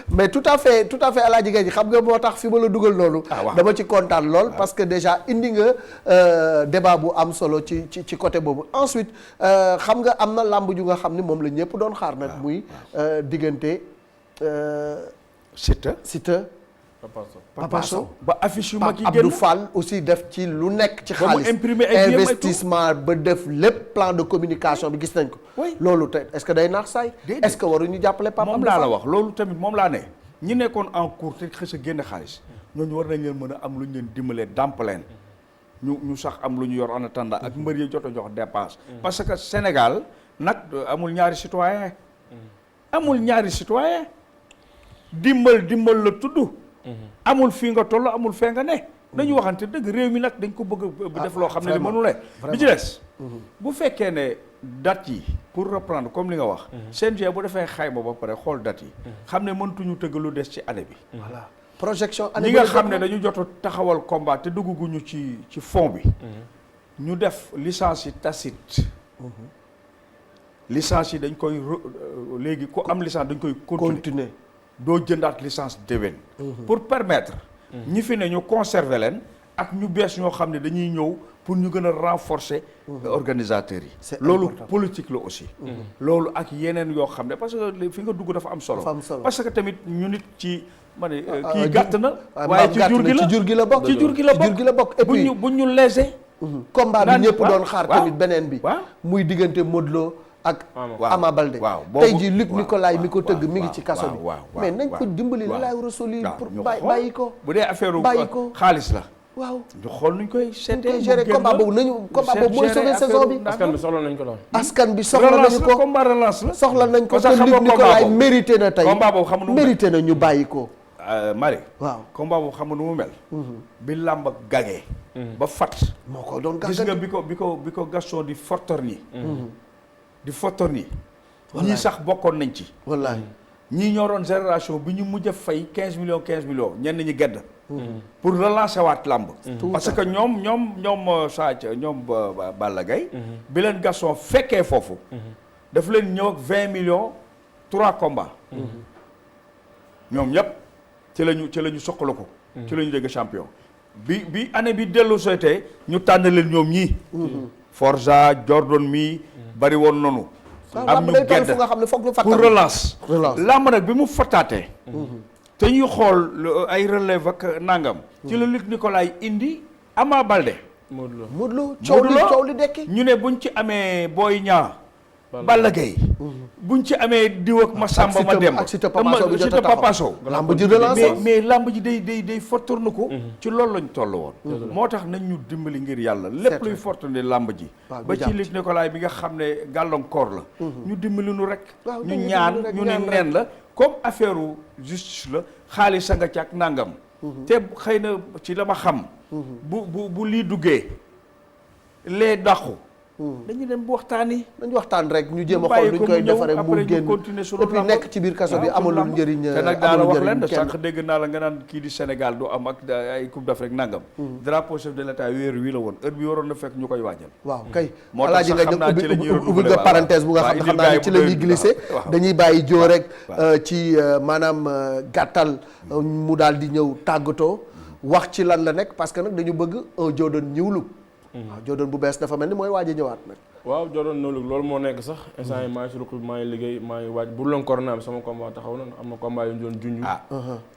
mais tout à fait Alaaji Gaye xam nga moo tax fi ma la dugal noonu. dama ci kontaan lool parce que déjà indi nga débat bu am solo ci côté boobu. ensuite xam nga am na làmb ju nga xam ni moom la ñëpp doon xaar nag. muy diggante. Siteu Papa Sow ba affiche yu mag yi génn Abdou Fall aussi def ci lu nekk ci xaalis investissement ba def lépp plan de communication bi gis nañ ko loolu te est-ce que day naax saay est-ce que waruñu jàppale Papa moom laa la wax loolu tamit moom laa ne ñi nekkoon en cours te xës a génn xaalis ñooñu war nañ leen mën a am lu ñu leen dimbalee dàmp leen ñu sax am lu ñu yor en attendant ak mbër yi jot a jox dépense parce que Sénégal nag amul ñaari citoyen dimbal la tudd. amul fii nga toll amul fee nga ne. dañu waxante dëgg réew mi nag dañ ko bëgg def loo xam ne li mënu ne bi ci des. bu fekkee ne date yi pour reprendre comme li nga wax. CNG bu defee xayma ba pare xool date yi. xam ne mëntuñu tëgg lu des ci année bi. voilà projection année ñi nga xam ne dañu jot a taxawal combat te dugguñu ci fond bi. ñu def licence yi tacite. licence yi dañ koy léegi ku am licence dañ koy continuer doo jëndaat licence déwén pour permettre ñi fi ne ñu conserver leen ak ñu bees ñoo xam ne dañuy ñëw pour ñu gën a renforcer organisateurs yi loolu politique la aussi loolu ak yeneen yoo xam ne parce que fi nga dugg dafa am solo parce que tamit ñu nit ci ma ne kii gàtt na waaye ci jur gi la bokk et puis bu ñu léser combat bi ñëpp doon xaar tamit beneen bi muy diggante Modou Lo ak Ama Baldé tey jii Luc Nicolaï mi ko tëgg mi ngi ci kaso bi mais nañ ko dimbali li laay rasuli pour bàyyi ko bu dee affaire xaalis la waaw ñu xool nuñ koy seetee gérer combat boobu mooy sauver saison bi askan bi soxla nañ ko daal askan bi soxla nañu ko combat relance la soxla nañ ko te Luc Nicolaï mérité na tey combat boobu xam mérité na ñu bàyyi ko Marie waaw combat boobu xam nu mu mel bi làmb gagné ba fat moo ko doon gis nga bi ko Gaston di fortorni ñii sax bokkoon nañ ci wallaahi ñii ñoo doon génération bi ñu mujj a fay 15 millions ñenn ñi gedd pour relancer waat làmb parce que ñoom Sadio ñoom Balla Gaye bi leen Gaston fekkee foofu daf leen ñëw ak 20 millions 3 combats ñoom ñëpp ci la ñu soqala ko ci la ñu dégg champion bi année bi dellu soytee ñu tànn leen ñoom ñii Forza Jordan mii bari woon noonu am ñu gedd fu nga xam ne foog ñu pour relance lamb nag bi mu fattaatee te ñuy xool ay relève ak nangam ci la Luc Nicolaï indi Ama Baldé Modou Lo coow li dekki ñu ne buñ ci amee Boy Niang Balla Gaye buñ ci amee diw ak Massamba ma dem ak Siteu Papa Sow lamb ji relance mais lamb ji day fortourne ko ci loolu lañ toll woon moo tax nañ ñu dimbali ngir yàlla lépp luy fortourne lamb ji ba ci Luc Nicolaï bi nga xam ne gàllankoor la ñu dimbali nu rek ñu ñaan ñu ne neen la comme affaire justice la xaalis a nga ci ak nangam te xëy na ci la ma xam bu lii duggee lee dàqu dañu dem bu waxtaani dañu waxtaan rek ñu jéem a xool duñ koy defaree mu génn et puis nekk ci biir kaso bi amalul njëriñ te nag daa la wax leen de sànq dégg naa la nga naan kii di Sénégal du am ak ay coupe d'Afrique nangam drapeau chef de l'État weer wii la woon heure bi waroon na fekk ñu koy waajal waaw kay moo tax sax xam naa ci la ñuy ubbi nga parenthèse bu nga xam ne xam naa ne ci la ñuy glissé dañuy bàyyi joo rek ci maanaam gàttal mu daal di ñëw tàggatoo wax ci lan la nekk parce que nag dañu bëgg un Jordan New Look waaw Jordan bu bees dafa mel ni mooy waaj a ñëwaat nag waaw Jordan New Look loolu moo nekk sax instant yi maa ngi si ruq bi maa ngi liggéey maa ngi waaj bu loon corona bi sama combat taxaw na am na combat yu ñu doon junj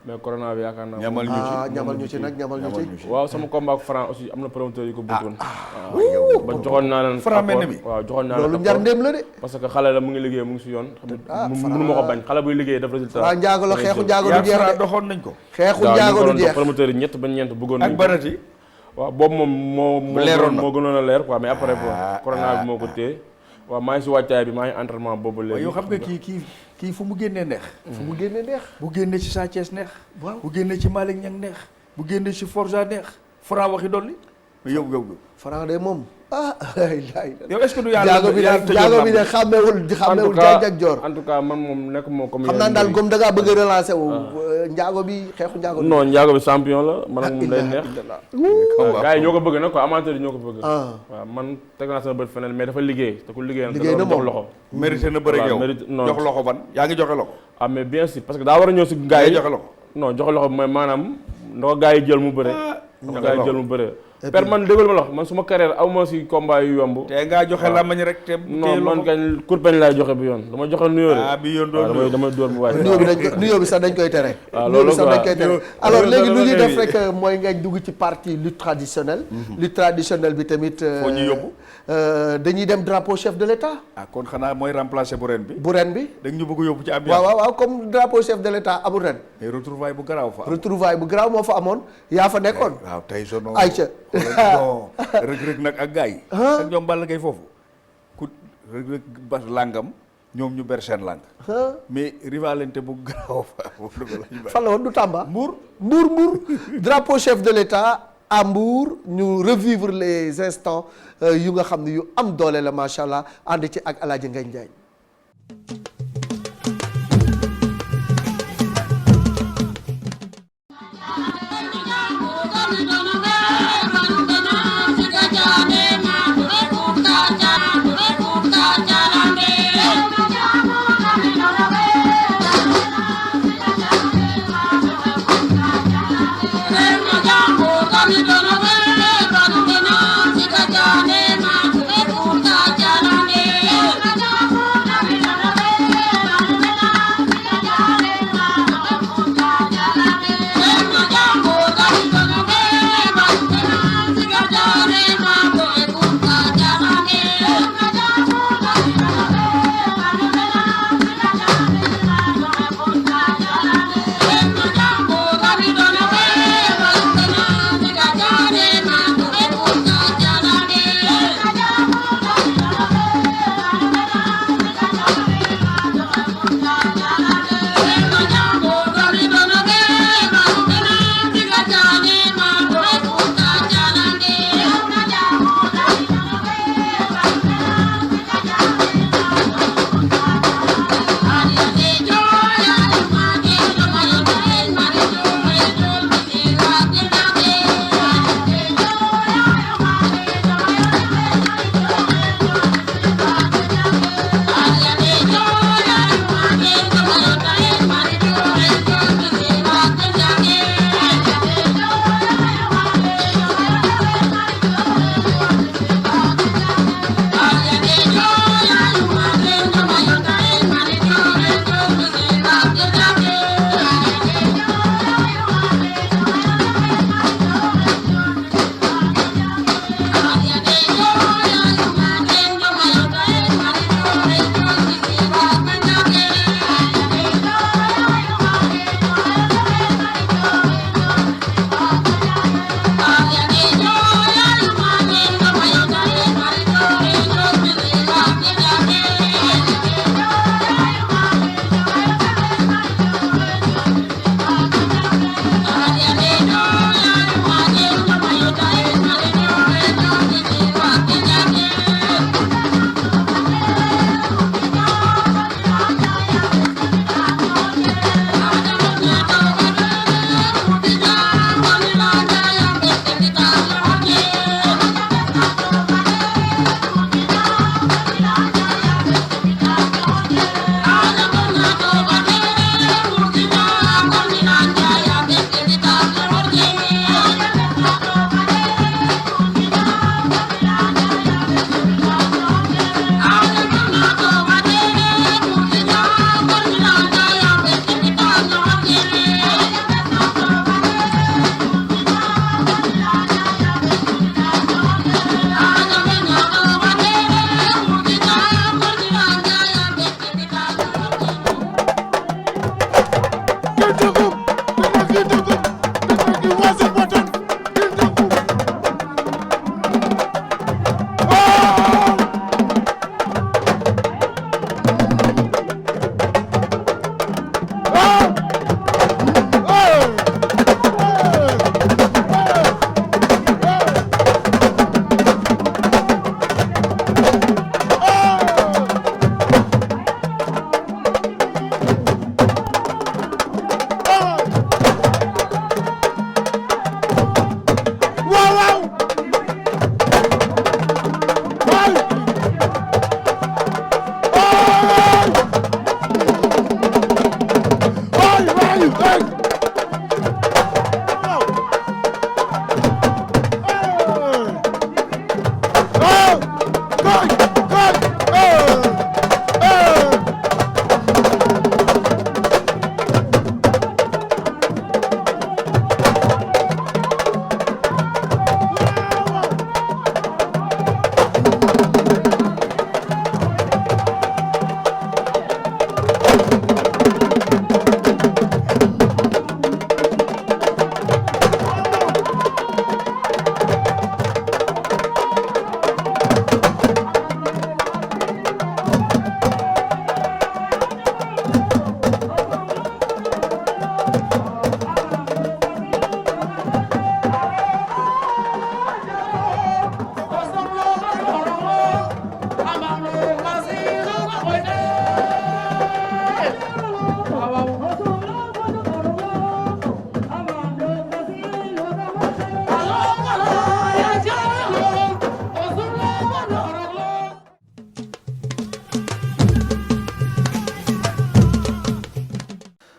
mais corona bi yaakaar naa ñamal ñu ci waaw sama combat ak Franc aussi am na promoteur yu ko bëggoon waaw ba joxoon naa leen Franc mel ni waaw joxoon naa leen loolu njar ndéem la de parce que xale la mu ngi liggéey mu ngi si yoon mënu ma ko bañ xale buy liggéey daf résultat waaw njaago la xeexu njaago du jeex de doxoon nañ ko xeexu njaago du jeex promoteur yi ñett ba ñeent bëggoon nañ ak barati waaw boobu moom leeroon na moo gënoon a leer quoi mais après corona bi moo ko téye waaw maa ngi si wàccaay bi maa ngi entraînement boobu léegi yow xam nga kii fu mu génnee neex bu génnee ci Sa Thiès neex bu génnee ci Malick Niang neex bu génnee ci Forza neex Franc waxi dolli yow Franc de moom yow est-ce que du jaago bi de xàmmewul jaaj ak joor en tout cas man moom nekk moo comme xam naa daal comme da ngaa bëgg a relancer wu njaago bi xeexu njaago bi non njaago bi champion la man ak moom day neex gars yi ñoo ko bëgg nag quoi amateur yi ñoo ko bëgg waaw man teg naa sama bët feneen mais dafa liggéey te ku liggéey na jox loxo mérité na bëri yow jox loxo ban yaa ngi joxe loxo mais bien sûr parce que daa war a ñëw si gars yi joxe loxo non joxe loxo mooy maanaam nda ko gars yi jël mu bëre per man déggal ma la wax man suma carrière aw ma si combat yu yomb te ngaa joxe làmmañ rek te non man kañ kurpeñ laay joxe bi yoon dama joxe nuyoo de damay dóor mu wàcc nuyoo bi sax dañ koy tere loolu sax dañ koy tere alors léegi lu ñuy def rek mooy nga dugg ci partie lutte traditionnelle lutte traditionnelle bi tamit foo ñu yóbbu dañuy dem drapeau chef de l'État kon xanaa mooy remplacer bu ren bi dañ ñu bëgg yóbbu ci ambiance waaw comme drapeau chef de l'État amul ren mais retrouvaille bu garaaw moo fa amoon yaa fa nekkoon waaw tey sono ayca rëg-rëg nag ak gars yi ak ñoom Balla Gaye foofu ku rëg-rëg bas langam ñoom ñu ber seen lang mais rivalité bu garaaw fan la woon du Tamba Mbour drapeau chef de l'État à Mbour ñu revivre les instants yu nga xam ne yu am doole la macha allah ànd ci ak Alaaji Ngagne Ndiaye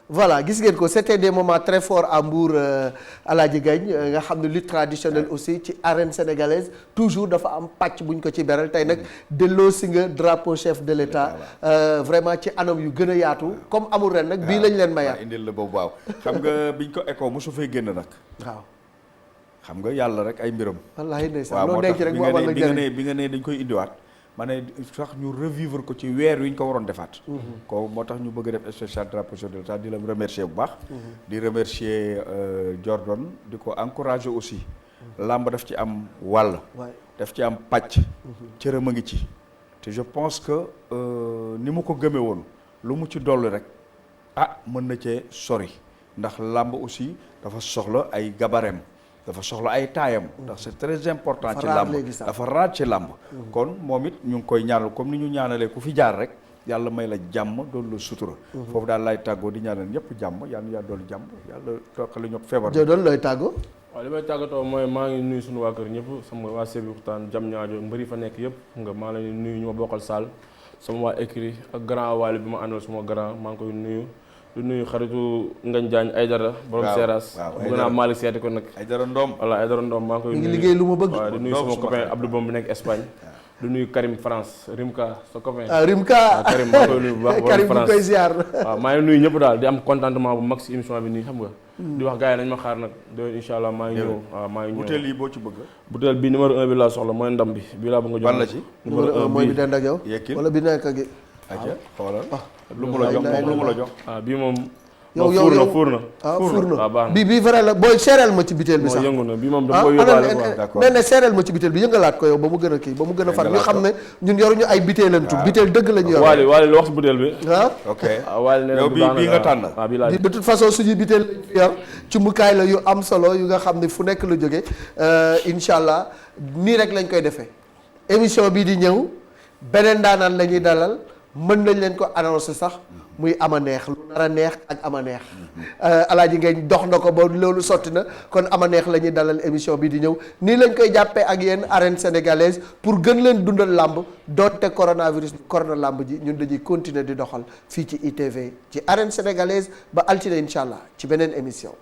voilà gis ngeen ko c'était des moments très forts à Mbour Alaaji Gagne nga xam ne lutte traditionnelle aussi ci arène sénégalaise toujours dafa am pàcc buñ ko ci beral tey nag delloo si nga drapeau chef de l'État vraiment ci anam yu gën a yaatu comme amul ren nag bii lañ leen mayaat indil la boobu waaw xam nga biñ ko écho mosu fay génn nag waaw xam nga yàlla rek ay mbiram wallaahi ndeysaan waaw loolu moo denc tax rek mu amal la njëriñ bi nga ne dañ koy indiwaat ma ne sax ñu revivre ko ci weer wi ñu ko waroon defaat ko moo tax ñu bëgg a def spécial drapeau chef de l'État di la remercier bu baax di remercier Jordan di ko encourager aussi làmb daf ci am wàll daf ci am pàcc cëram a ngi ci te je pense que ni mu ko gëmee woon lu mu ci dolli rek mën na cee sori ndax làmb aussi dafa soxla ay gabarem dafa soxla ay taayam ndax c'est très important ci làmb dafa raar ci làmb kon moom it ñu ngi koy ñaanal comme ni ñu ñaanalee ku fi jaar rek yàlla may la jàmm doon la sutura foofu daal laay tàggoo di ñaanal ñëpp jàmm yàlla doolu jàmm yàlla toqali ñoo feebar doon looy tàggoo waaw li may tàggatoo mooy maa ngi nuyu suñu waa kër ñëpp sama waa Sébikotane jam ñaajo mbëri fa nekk yëpp nga maa ngi leen nuyu ñu ma bokkal saal sama waa écrit ak grand waali bi ma àndal suma grand maa ngi koy nuyu du nuyu xaritu Ngagne Diagne Aydara borom Seras bëgg naa Malick seeti ko nag Aydara Ndom voilà Aydara Ndom maa ngi koy nuyu liggéey lu ma bëgg waaw di nuyu sama copain Abdou Bom bi nekk Espagne du nuyu Karim France Rimka sa copain Rimka Karim maa ngi koy nuyu bu baax Karim bu koy ziar waaw maa ngi nuyu ñëpp daal di am contentement bu mag si émission bi nii xam nga di wax gars yi nañ ma xaar nag déwén incha allah maa ngi ñëw waaw maa ngi ñëw butéel yi boo ci bëgg butéel bi numéro 1 bi laa soxla mooy ndam bi bii laa bëgg nga jox ban la ci numéro 1 mooy bi dend ak yow wala bi nekk ak aja xoolal lu mu la jox moom lu mu la jox bii moom yow fuur na bi vrai la booy seereel ma ci biteel bi sax yëngu na bi moom dama koy yóbbaale quoi d'accord nee na seereel ma ci biteel bi yëngalaat ko yow ba mu gën a kii ba mu gën a far ñu xam ne ñun yoruñu ay biteelantu biteel dëgg lañu yor waali lu wax si butéel bi waaw ok waali nee yow bii nga tànn waaw bii laa de toute façon suñuy biteel lañ fi yor ci mukaay la yu am solo yu nga xam ne fu nekk la jóge incha allah nii rek lañ koy defee émission bii di ñëw beneen daanaan la ñuy dalal mën nañ leen ko annoncer sax muy ama neex lu nar a neex ak ama neex Alaaji Ngagne dox na ko ba loolu sotti na kon ama neex la ñuy dalal émission bi di ñëw nii lañ koy jàppee ak yéen arène sénégalaise pour gën leen dundal làmb doonte coronavirus corona làmb ji ñun dañuy continuer di doxal fii ci ITV ci arène sénégalaise ba altine incha allah ci beneen émission